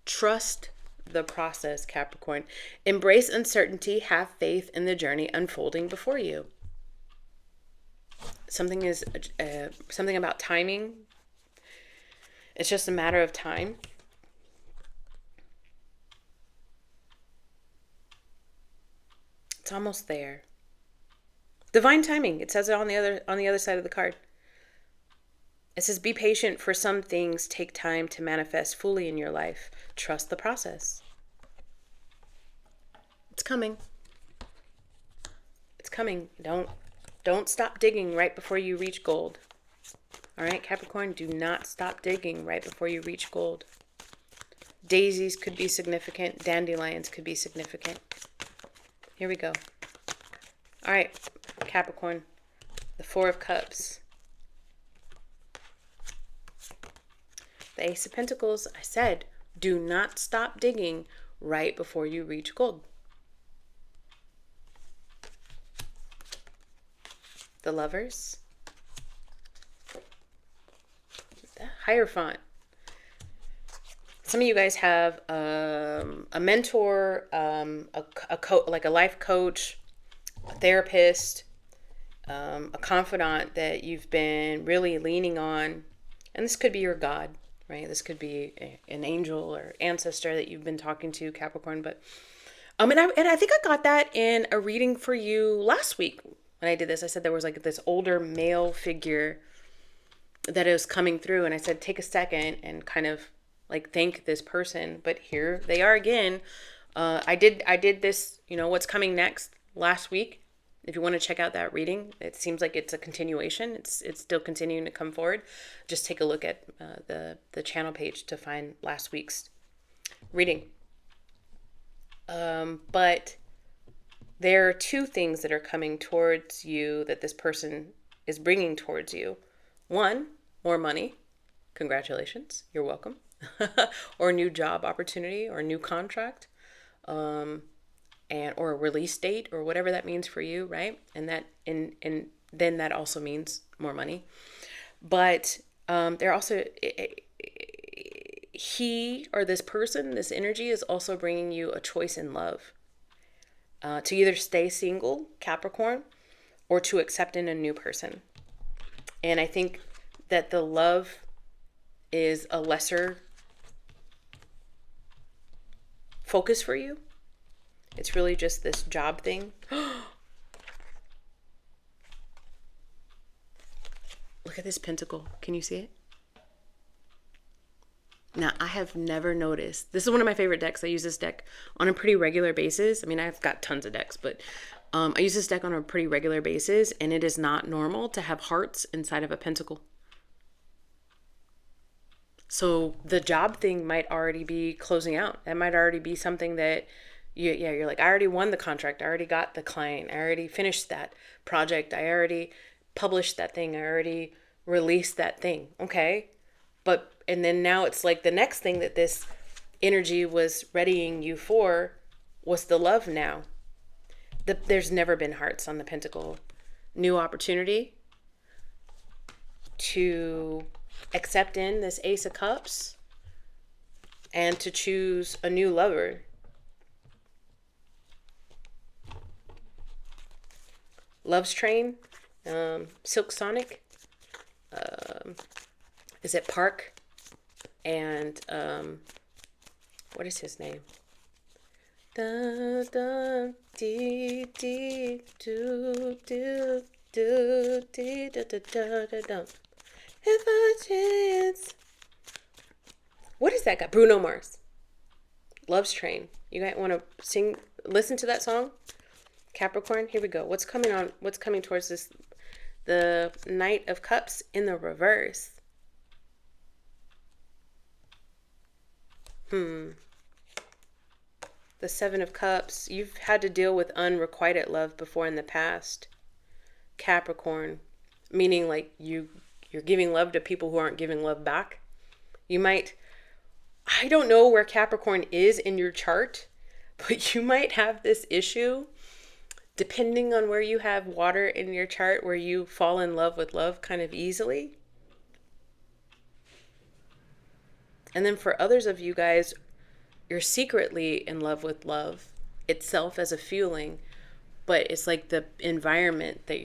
Trust the process, Capricorn. Embrace uncertainty. Have faith in the journey unfolding before you. Something about timing. It's just a matter of time. It's almost there. Divine timing. It says it on the other side of the card. It says, be patient, for some things take time to manifest fully in your life. Trust the process. It's coming. It's coming. Don't stop digging right before you reach gold. All right, Capricorn, do not stop digging right before you reach gold. Daisies could be significant. Dandelions could be significant. Here we go. All right, Capricorn, the Four of Cups. The Ace of Pentacles, I said, do not stop digging right before you reach gold. The Lovers. The Hierophant. Some of you guys have a mentor, like a life coach, a therapist, a confidant that you've been really leaning on. And this could be your God, right? This could be an angel or ancestor that you've been talking to, Capricorn. But and I think I got that in a reading for you last week when I did this. I said there was like this older male figure that is coming through, and I said take a second and kind of like thank this person. But here they are again. I did this, what's coming next last week. If you want to check out that reading, it seems like it's a continuation. It's still continuing to come forward. Just take a look at the channel page to find last week's reading. But there are two things that are coming towards you that this person is bringing towards you. One, more money. Congratulations. You're welcome. Or a new job opportunity or a new contract. Or a release date or whatever that means for you, right? And then that also means more money. But they're also, he or this person, this energy is also bringing you a choice in love. To either stay single, Capricorn, or to accept in a new person. And I think that the love is a lesser focus for you. It's really just this job thing. Look at this pentacle. Can you see it? Now, I have never noticed. This is one of my favorite decks. I use this deck on a pretty regular basis. I mean, I've got tons of decks, but I use this deck on a pretty regular basis, and it is not normal to have hearts inside of a pentacle. So the job thing might already be closing out. That might already be something that you're like, I already won the contract. I already got the client. I already finished that project. I already published that thing. I already released that thing. Okay. And then now it's like the next thing that this energy was readying you for was the love now. There's never been hearts on the pentacle. New opportunity to accept in this Ace of Cups and to choose a new lover. Love's Train, Silk Sonic, is it Park? And what is his name? Da, da, dee, dee, do, do, do, dee, da, da, da, da, da. If I chance. What is that guy? Bruno Mars. Love's Train. You guys want to listen to that song? Capricorn, here we go. What's coming towards this? The Knight of Cups in the reverse. The Seven of Cups. You've had to deal with unrequited love before in the past. Capricorn, meaning like you're giving love to people who aren't giving love back. I don't know where Capricorn is in your chart, but you might have this issue depending on where you have water in your chart, where you fall in love with love kind of easily. And then for others of you guys, you're secretly in love with love itself as a feeling, but it's like the environment that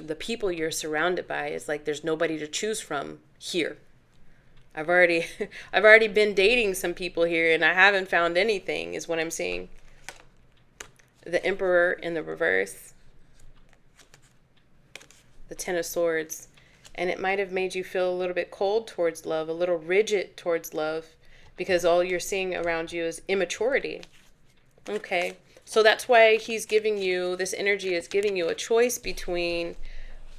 the people you're surrounded by is like there's nobody to choose from here. I've already been dating some people here and I haven't found anything, is what I'm seeing. The Emperor in the reverse. The Ten of Swords. And it might have made you feel a little bit cold towards love, a little rigid towards love, because all you're seeing around you is immaturity. Okay. So that's why this energy is giving you a choice between,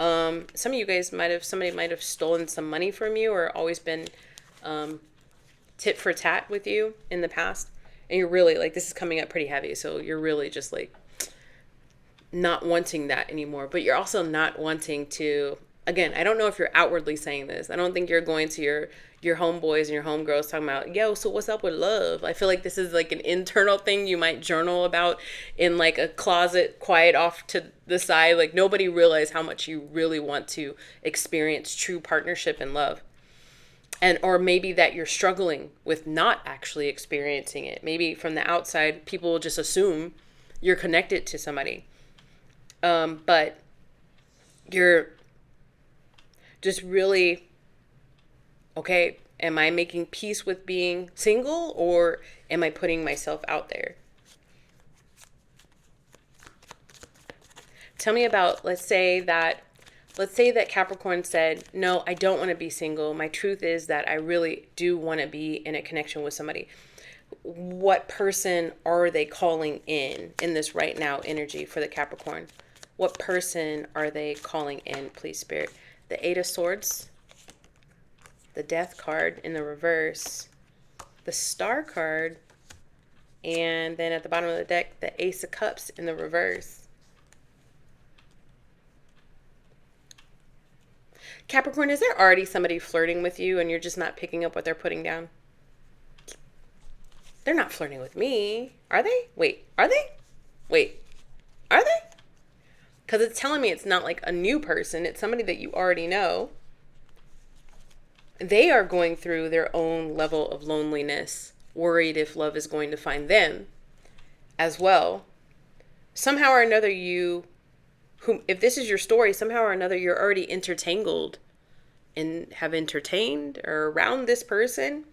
some of you guys somebody might have stolen some money from you or always been tit for tat with you in the past. And you're really like, this is coming up pretty heavy. So you're really just like not wanting that anymore. But you're also not wanting to, again, I don't know if you're outwardly saying this. I don't think you're going to your homeboys and your homegirls talking about, yo, so what's up with love? I feel like this is like an internal thing you might journal about in like a closet, quiet off to the side. Like nobody realized how much you really want to experience true partnership and love. Or maybe that you're struggling with not actually experiencing it. Maybe from the outside, people will just assume you're connected to somebody. But you're just really, okay, am I making peace with being single or am I putting myself out there? Tell me about, let's say that Capricorn said, no, I don't want to be single. My truth is that I really do want to be in a connection with somebody. What person are they calling in this right now energy for the Capricorn? What person are they calling in, please, Spirit? The Eight of Swords, the Death card in the reverse, the Star card, and then at the bottom of the deck, the Ace of Cups in the reverse. Capricorn, is there already somebody flirting with you and you're just not picking up what they're putting down? They're not flirting with me. Are they? Wait, are they? Wait, are they? Because it's telling me it's not like a new person. It's somebody that you already know. They are going through their own level of loneliness, worried if love is going to find them as well. Somehow or another, if this is your story, somehow or another, you're already intertangled and have entertained or around this person.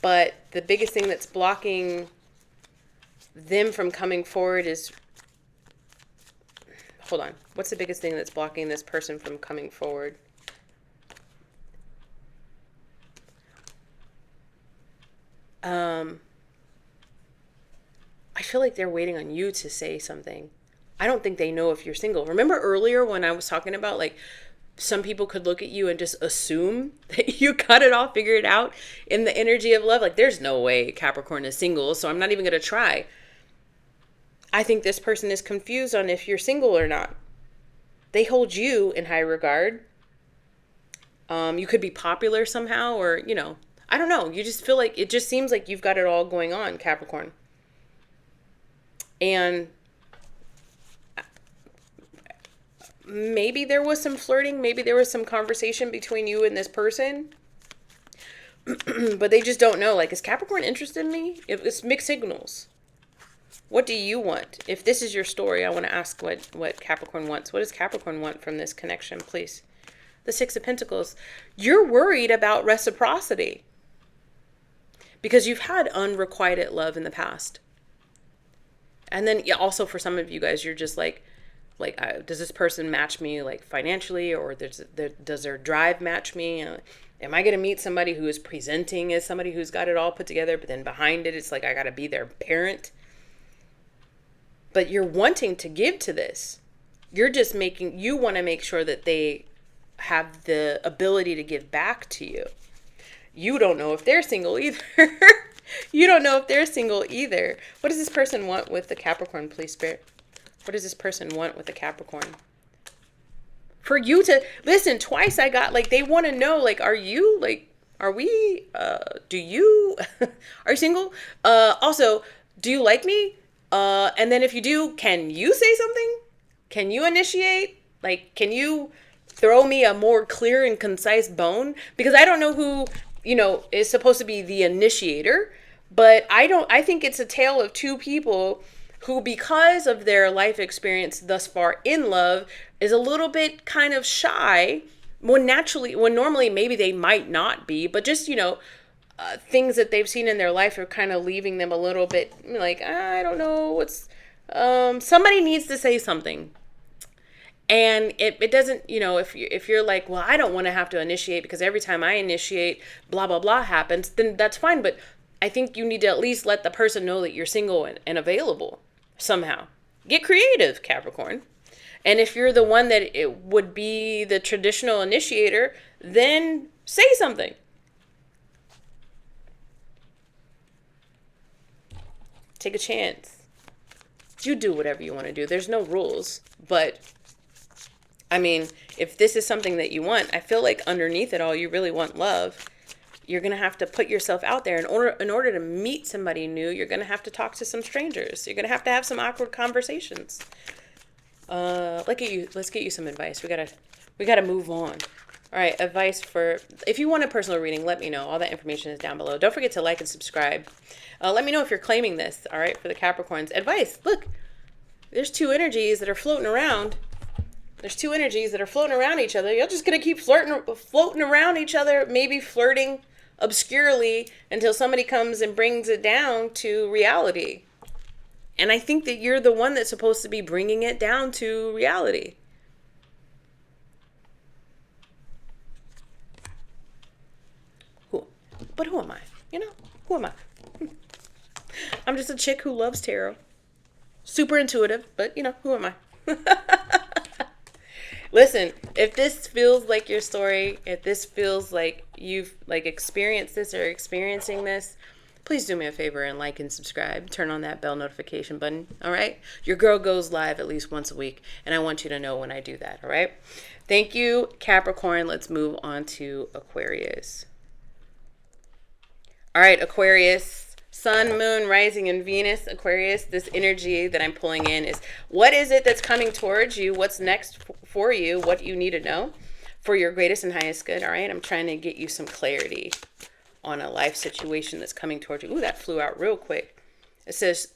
But the biggest thing that's blocking them from coming forward is hold on. What's the biggest thing that's blocking this person from coming forward? I feel like they're waiting on you to say something. I don't think they know if you're single. Remember earlier when I was talking about like some people could look at you and just assume that you got it all figured out in the energy of love? Like, there's no way Capricorn is single, so I'm not even going to try. I think this person is confused on if you're single or not. They hold you in high regard. You could be popular somehow, or, you know, I don't know. You just feel like, it just seems like you've got it all going on, Capricorn. And maybe there was some flirting. Maybe there was some conversation between you and this person. But they just don't know. Like, is Capricorn interested in me? It's mixed signals. What do you want? If this is your story, I want to ask what Capricorn wants. What does Capricorn want from this connection, please? The Six of Pentacles. You're worried about reciprocity because you've had unrequited love in the past. And then also for some of you guys, you're just like, does this person match me like financially, or does their drive match me? Am I going to meet somebody who is presenting as somebody who's got it all put together, but then behind it, it's like I got to be their parent? But you're wanting to give to this. You want to make sure that they have the ability to give back to you. You don't know if they're single either. You don't know if they're single either. What does this person want with the Capricorn, please, Spirit? What does this person want with the Capricorn? For you to listen twice, I got like, they want to know, like, are you like, are we, do you, are you single? Also, do you like me? And then if you do, can you say something? Can you initiate? Like, can you throw me a more clear and concise bone? Because I don't know who, is supposed to be the initiator, but I think it's a tale of two people who, because of their life experience thus far in love, is a little bit kind of shy when normally maybe they might not be, but just, things that they've seen in their life are kind of leaving them a little bit like, I don't know what's, somebody needs to say something. And it doesn't, if you're like, well, I don't want to have to initiate because every time I initiate, blah, blah, blah happens, then that's fine. But I think you need to at least let the person know that you're single and available somehow. Get creative, Capricorn. And if you're the one that it would be the traditional initiator, then say something. Take a chance. You do whatever you want to do. There's no rules. But, I mean, if this is something that you want, I feel like underneath it all, you really want love. You're going to have to put yourself out there. In order to meet somebody new, you're going to have to talk to some strangers. You're going to have some awkward conversations. Let's get you some advice. We gotta move on. All right, advice for, if you want a personal reading, let me know. All that information is down below. Don't forget to like and subscribe. Let me know if you're claiming this, all right, for the Capricorns. Advice, look, there's two energies that are floating around. There's two energies that are floating around each other. You're just going to keep floating around each other, maybe flirting obscurely until somebody comes and brings it down to reality. And I think that you're the one that's supposed to be bringing it down to reality. But who am I? Who am I? I'm just a chick who loves tarot. Super intuitive, but who am I? Listen, if this feels like your story, if this feels like you've experienced this or experiencing this, please do me a favor and like and subscribe. Turn on that bell notification button, all right? Your girl goes live at least once a week, and I want you to know when I do that, all right? Thank you, Capricorn. Let's move on to Aquarius. All right, Aquarius, Sun, Moon, Rising, and Venus. Aquarius, this energy that I'm pulling in is, what is it that's coming towards you? What's next for you? What do you need to know for your greatest and highest good? All right, I'm trying to get you some clarity on a life situation that's coming towards you. Ooh, that flew out real quick. It says,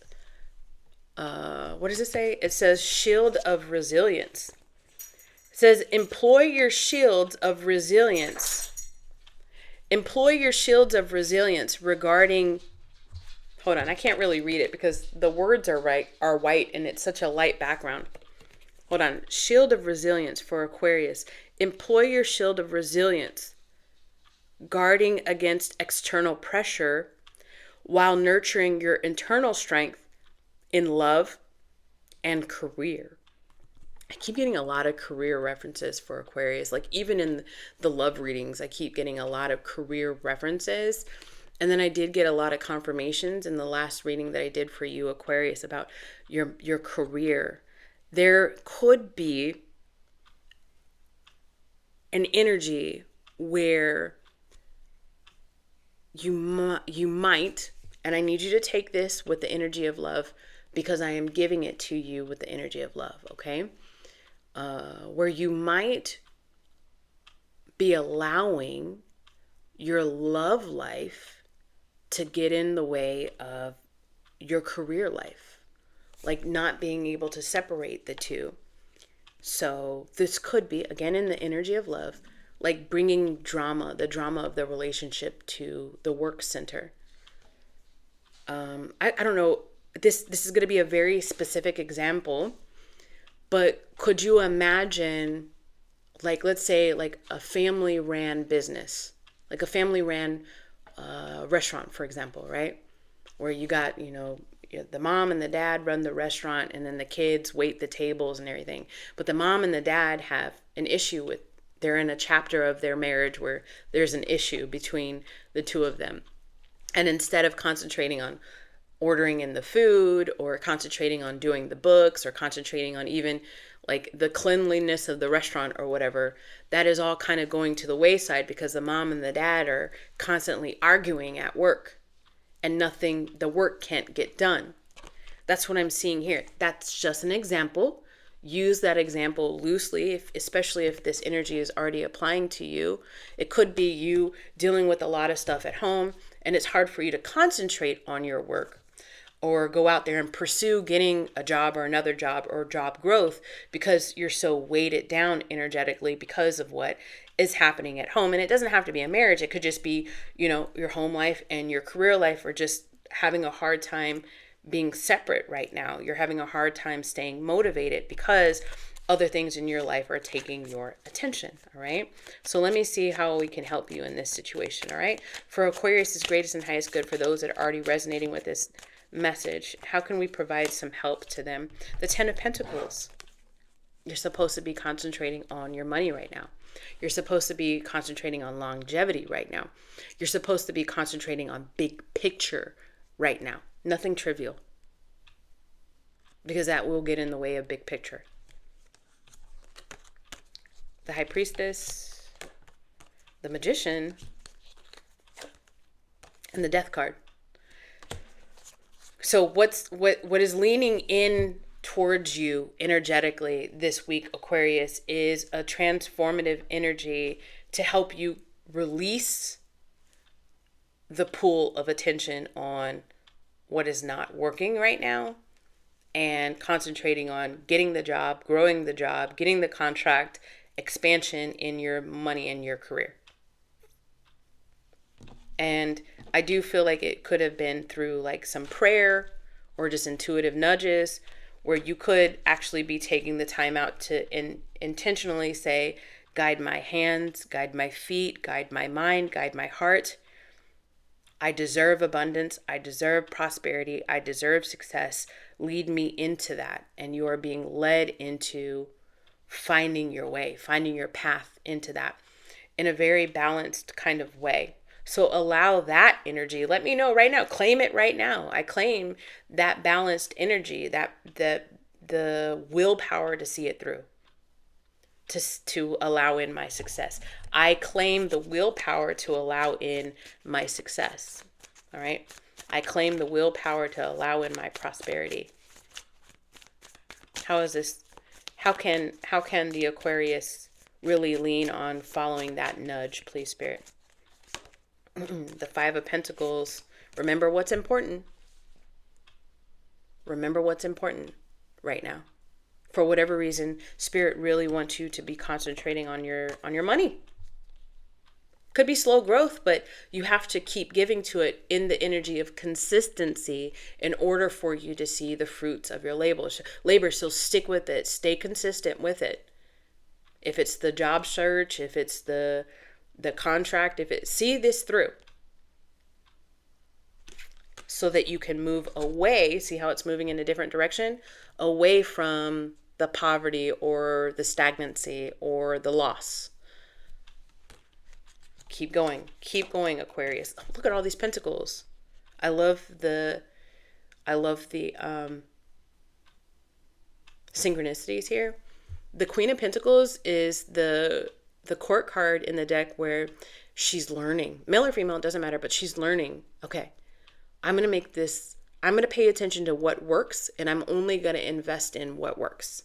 what does it say? It says shield of resilience. It says, employ your shields of resilience. Employ your shields of resilience regarding, hold on, I can't really read it because the words are white and it's such a light background. hold on, shield of resilience for Aquarius. Employ your shield of resilience, guarding against external pressure while nurturing your internal strength in love and career. I keep getting a lot of career references for Aquarius. Like even in the love readings, I keep getting a lot of career references. And then I did get a lot of confirmations in the last reading that I did for you, Aquarius, about your career. There could be an energy where you might, and I need you to take this with the energy of love because I am giving it to you with the energy of love, okay? Where you might be allowing your love life to get in the way of your career life, like not being able to separate the two. So this could be, again, in the energy of love, like bringing the drama of the relationship to the work center. I don't know, this is going to be a very specific example, but could you imagine, like, let's say like a family ran business, like a family ran restaurant, for example, right? Where you got, the mom and the dad run the restaurant and then the kids wait the tables and everything. But the mom and the dad have an issue they're in a chapter of their marriage where there's an issue between the two of them. And instead of concentrating on ordering in the food or concentrating on doing the books or concentrating on even like the cleanliness of the restaurant or whatever, that is all kind of going to the wayside because the mom and the dad are constantly arguing at work and the work can't get done. That's what I'm seeing here. That's just an example. Use that example loosely, especially if this energy is already applying to you. It could be you dealing with a lot of stuff at home and it's hard for you to concentrate on your work or go out there and pursue getting a job or another job or job growth because you're so weighted down energetically because of what is happening at home. And it doesn't have to be a marriage. It could just be, your home life and your career life are just having a hard time being separate right now. You're having a hard time staying motivated because other things in your life are taking your attention. All right. So let me see how we can help you in this situation. All right. For Aquarius' greatest and highest good, for those that are already resonating with this message, how can we provide some help to them? The 10 of Pentacles. You're supposed to be concentrating on your money right now. You're supposed to be concentrating on longevity right now. You're supposed to be concentrating on big picture right now. Nothing trivial. Because that will get in the way of big picture. The High Priestess, the Magician, and the Death card. So what is leaning in towards you energetically this week, Aquarius, is a transformative energy to help you release the pool of attention on what is not working right now and concentrating on getting the job, growing the job, getting the contract, expansion in your money and your career. And I do feel like it could have been through like some prayer or just intuitive nudges where you could actually be taking the time out to intentionally say, guide my hands, guide my feet, guide my mind, guide my heart. I deserve abundance. I deserve prosperity. I deserve success. Lead me into that. And you are being led into finding your way, finding your path into that in a very balanced kind of way. So allow that energy. Let me know right now. Claim it right now. I claim that balanced energy, that the willpower to see it through, to allow in my success. I claim the willpower to allow in my success. All right. I claim the willpower to allow in my prosperity. How is this? How can the Aquarius really lean on following that nudge, please, Spirit? The Five of Pentacles. Remember what's important. Remember what's important right now. For whatever reason, Spirit really wants you to be concentrating on your money. Could be slow growth, but you have to keep giving to it in the energy of consistency in order for you to see the fruits of your labor. So stick with it. Stay consistent with it. If it's the job search, if it's the contract, see this through so that you can move away. See how it's moving in a different direction? Away from the poverty or the stagnancy or the loss. Keep going, Aquarius. Oh, look at all these pentacles. I love the synchronicities here. The Queen of Pentacles is the court card in the deck where she's learning. Male or female, it doesn't matter, but she's learning. Okay, I'm going to pay attention to what works, and I'm only going to invest in what works.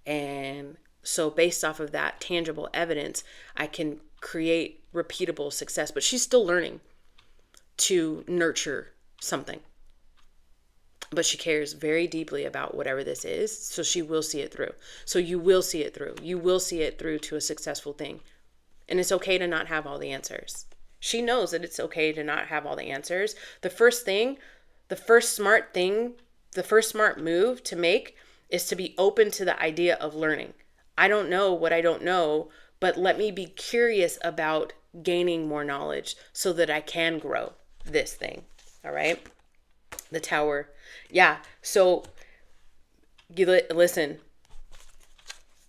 And so based off of that tangible evidence, I can create repeatable success. But she's still learning to nurture something. But she cares very deeply about whatever this is. So she will see it through. So you will see it through. You will see it through to a successful thing. And it's okay to not have all the answers. She knows that it's okay to not have all the answers. The first smart move to make is to be open to the idea of learning. I don't know what I don't know, but let me be curious about gaining more knowledge so that I can grow this thing. All right. The Tower. Yeah. So listen,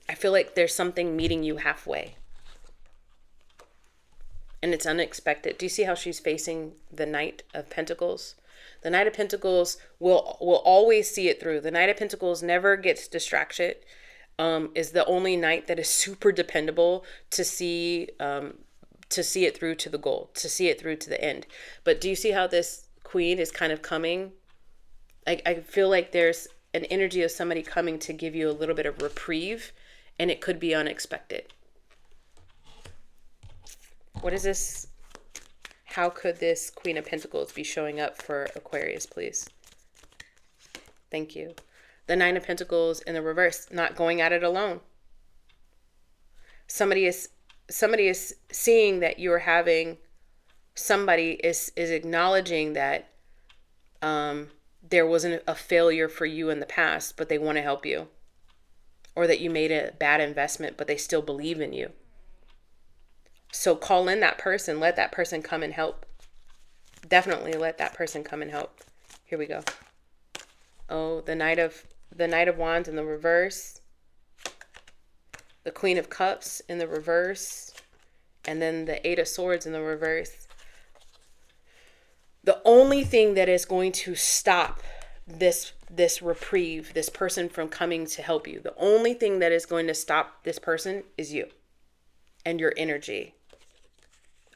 I feel like there's something meeting you halfway. And it's unexpected. Do you see how she's facing the Knight of Pentacles? The Knight of Pentacles will always see it through. The Knight of Pentacles never gets distracted. Is the only knight that is super dependable to see it through to the goal, to see it through to the end. But do you see how this Queen is kind of coming? I feel like there's an energy of somebody coming to give you a little bit of reprieve, and it could be unexpected. What is this? How could this Queen of Pentacles be showing up for Aquarius, please? Thank you. The Nine of Pentacles in the reverse, not going at it alone. Somebody is seeing that you're having, somebody is acknowledging that there wasn't a failure for you in the past, but they want to help you. Or that you made a bad investment, but they still believe in you. So call in that person. Let that person come and help. Definitely let that person come and help. Here we go. Oh, the Knight of Wands in the reverse. The Queen of Cups in the reverse. And then the Eight of Swords in the reverse. The only thing that is going to stop this reprieve, this person from coming to help you, the only thing that is going to stop this person is you and your energy.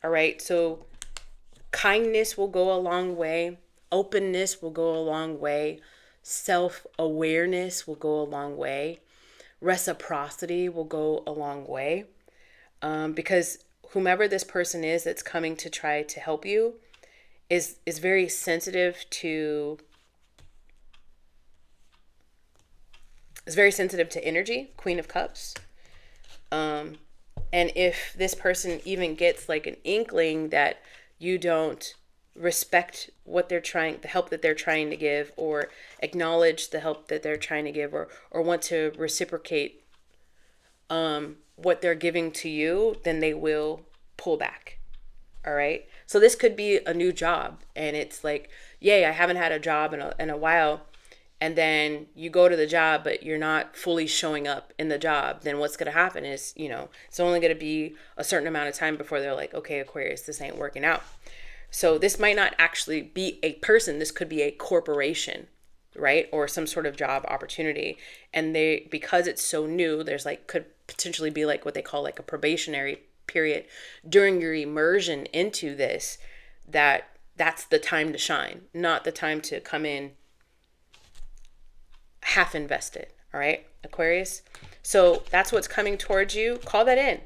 All right, so kindness will go a long way. Openness will go a long way. Self-awareness will go a long way. Reciprocity will go a long way. Because whomever this person is that's coming to try to help you is very sensitive to energy, Queen of Cups. And if this person even gets like an inkling that you don't respect what they're trying, the help that they're trying to give, or acknowledge the help that they're trying to give, or want to reciprocate what they're giving to you, then they will pull back. All right. So this could be a new job, and it's like, yay, I haven't had a job in a while. And then you go to the job, but you're not fully showing up in the job. Then what's going to happen is, it's only going to be a certain amount of time before they're like, okay, Aquarius, this ain't working out. So this might not actually be a person. This could be a corporation, right? Or some sort of job opportunity. And because it's so new, could potentially be like what they call like a probationary period during your immersion into this, that's the time to shine, not the time to come in half invested. All right, Aquarius. So that's what's coming towards you. Call that in.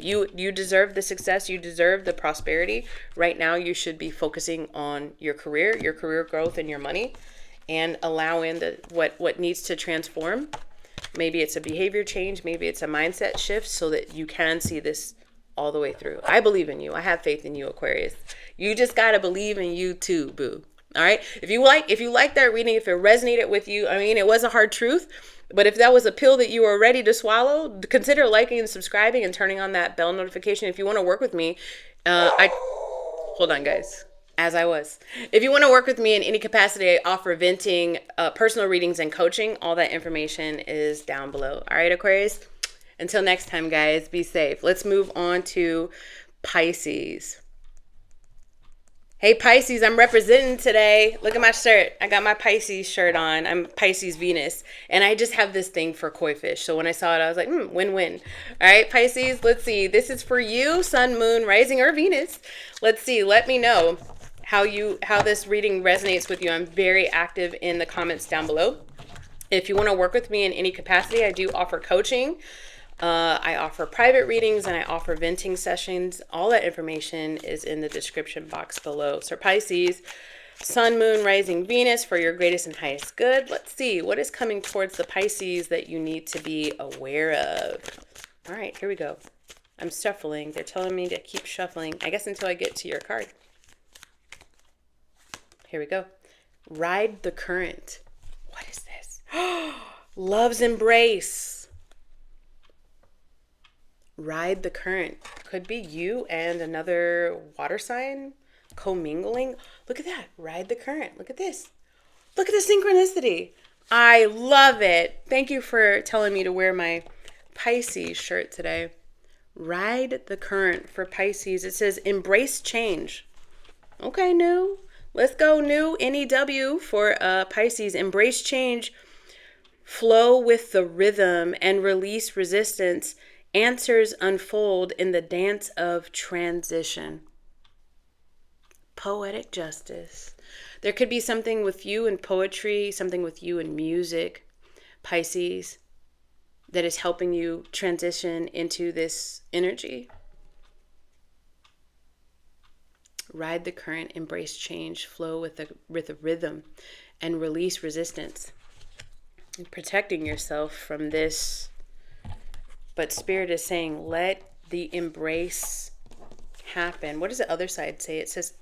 You deserve the success. You deserve the prosperity. Right now, you should be focusing on your career growth, and your money, and allow in what needs to transform. Maybe it's a behavior change. Maybe it's a mindset shift so that you can see this all the way through. I believe in you. I have faith in you, Aquarius. You just got to believe in you too, boo. All right. If you like that reading, if it resonated with you, I mean, it was a hard truth, but if that was a pill that you were ready to swallow, consider liking and subscribing and turning on that bell notification. If you want to work with me, hold on, guys. If you want to work with me in any capacity, I offer venting, personal readings, and coaching. All that information is down below. All right, Aquarius. Until next time, guys, be safe. Let's move on to Pisces. Hey, Pisces, I'm representing today. Look at my shirt. I got my Pisces shirt on. I'm Pisces Venus. And I just have this thing for koi fish. So when I saw it, I was like, win-win. All right, Pisces, let's see. This is for you, Sun, Moon, Rising, or Venus. Let's see. Let me know how this reading resonates with you. I'm very active in the comments down below. If you want to work with me in any capacity, I do offer coaching. I offer private readings and I offer venting sessions. All that information is in the description box below. So Pisces, Sun, Moon, Rising, Venus for your greatest and highest good. Let's see what is coming towards the Pisces that you need to be aware of. All right, here we go. I'm shuffling. They're telling me to keep shuffling, I guess, until I get to your card. Here we go. Ride the current. What is this? Love's embrace. Ride the current. Could be you and another water sign commingling. Look at that. Ride the current. Look at this. Look at the synchronicity. I love it. Thank you for telling me to wear my Pisces shirt today. Ride the current for Pisces. It says embrace change. Okay, new. Let's go, new. NEW for Pisces. Embrace change. Flow with the rhythm and release resistance. Answers unfold in the dance of transition. Poetic justice. There could be something with you in poetry, something with you in music, Pisces, that is helping you transition into this energy. Ride the current, embrace change, flow with the rhythm, and release resistance. And protecting yourself from this. But Spirit is saying, let the embrace happen. What does the other side say? It says,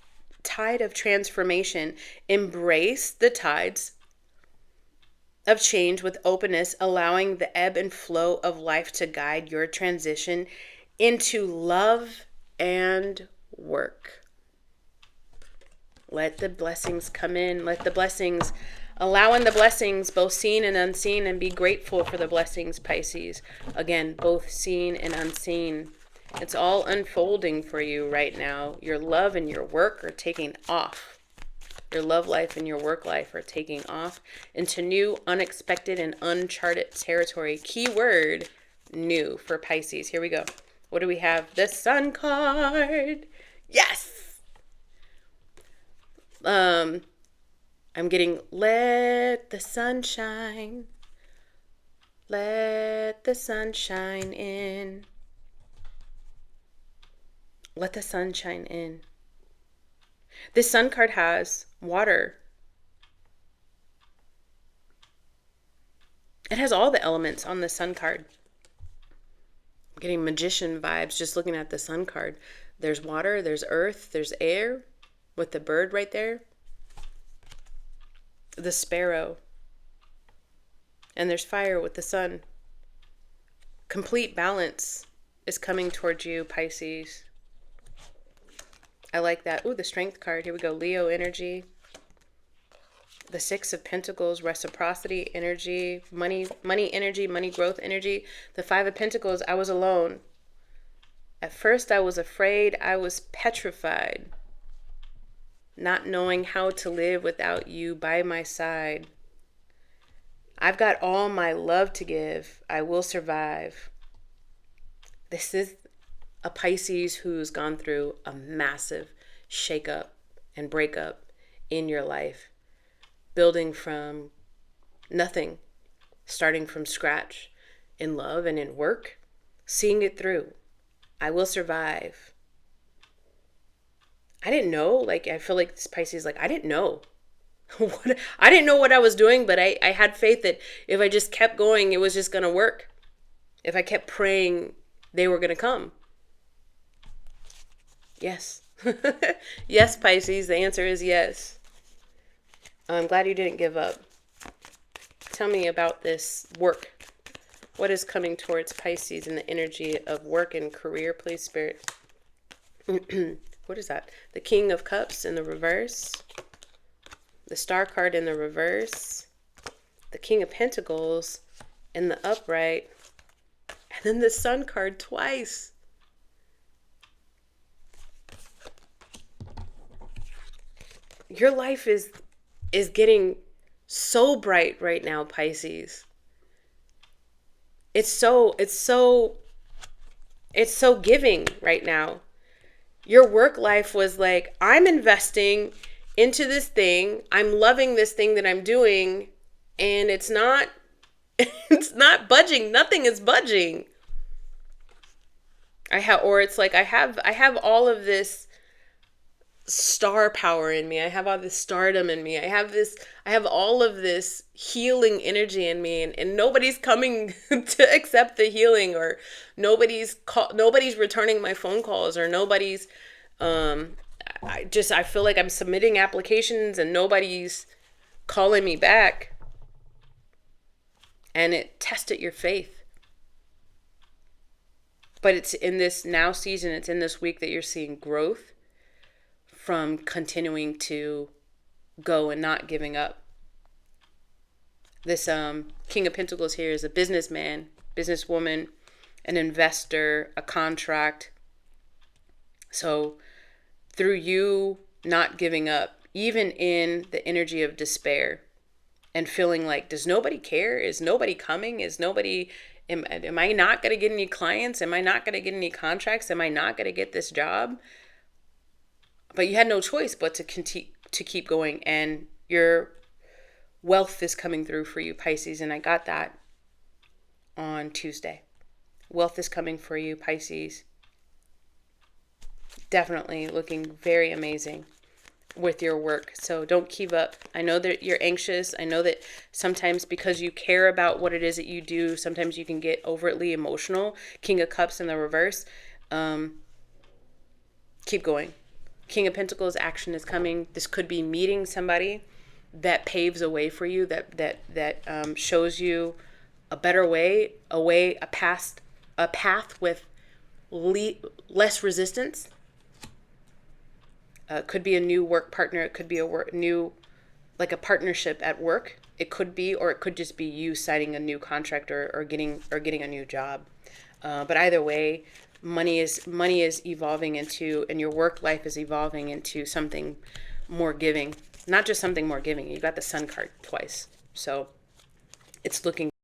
tide of transformation. Embrace the tides of change with openness, allowing the ebb and flow of life to guide your transition into love and work. Let the blessings come in. Let the blessings, allowing the blessings, both seen and unseen, and be grateful for the blessings, Pisces. Again, both seen and unseen. It's all unfolding for you right now. Your love and your work are taking off. Your love life and your work life are taking off into new, unexpected, and uncharted territory. Keyword, new for Pisces. Here we go. What do we have? The Sun card. Yes! I'm getting, let the sun shine. Let the sun shine in. Let the sun shine in. This Sun card has water. It has all the elements on the Sun card. I'm getting magician vibes just looking at the Sun card. There's water, there's earth, there's air with the bird right there. The sparrow. And there's fire with the sun. Complete balance is coming towards you, Pisces. I like that. Ooh, the Strength card. Here we go. Leo energy. The Six of Pentacles, reciprocity energy, money energy, money growth energy. The Five of Pentacles, I was alone. At first I was afraid. I was petrified. Not knowing how to live without you by my side. I've got all my love to give. I will survive. This is a Pisces who's gone through a massive shakeup and breakup in your life. Building from nothing, starting from scratch in love and in work, seeing it through. I will survive. I didn't know, I feel like this Pisces, I didn't know. I didn't know what I was doing, but I had faith that if I just kept going, it was just going to work. If I kept praying, they were going to come. Yes. Yes, Pisces. The answer is yes. I'm glad you didn't give up. Tell me about this work. What is coming towards Pisces in the energy of work and career, please, Spirit? What is that? The King of Cups in the reverse. The Star card in the reverse. The King of Pentacles in the upright. And then the Sun card twice. Your life is getting so bright right now, Pisces. It's so giving right now. Your work life was like, I'm investing into this thing. I'm loving this thing that I'm doing, and it's not it's not budging. Nothing is budging. I have all of this star power in me. I have all this stardom in me. I have all of this healing energy in me, and nobody's coming to accept the healing, or nobody's returning my phone calls, or nobody's I feel like I'm submitting applications and nobody's calling me back. And it tested your faith. But it's in this now season, it's in this week that you're seeing growth from continuing to go and not giving up. This King of Pentacles here is a businessman, businesswoman, an investor, a contract. So through you not giving up, even in the energy of despair and feeling like, does nobody care? Is nobody coming? Is nobody, am I not going to get any clients? Am I not going to get any contracts? Am I not going to get this job? But you had no choice but to keep going, and your wealth is coming through for you, Pisces, and I got that on Tuesday. Wealth is coming for you, Pisces. Definitely looking very amazing with your work. So don't give up. I know that you're anxious. I know that sometimes because you care about what it is that you do, sometimes you can get overtly emotional. King of Cups in the reverse. Keep going. King of Pentacles action is coming. This could be meeting somebody that paves a way for you, that shows you a better way, a path with less resistance. Could be a new work partner. It could be like a partnership at work. It could be, or it could just be you signing a new contract or getting a new job. But either way, money is evolving into, and your work life is evolving into something more giving. Not just something more giving. You got the Sun card twice, so it's looking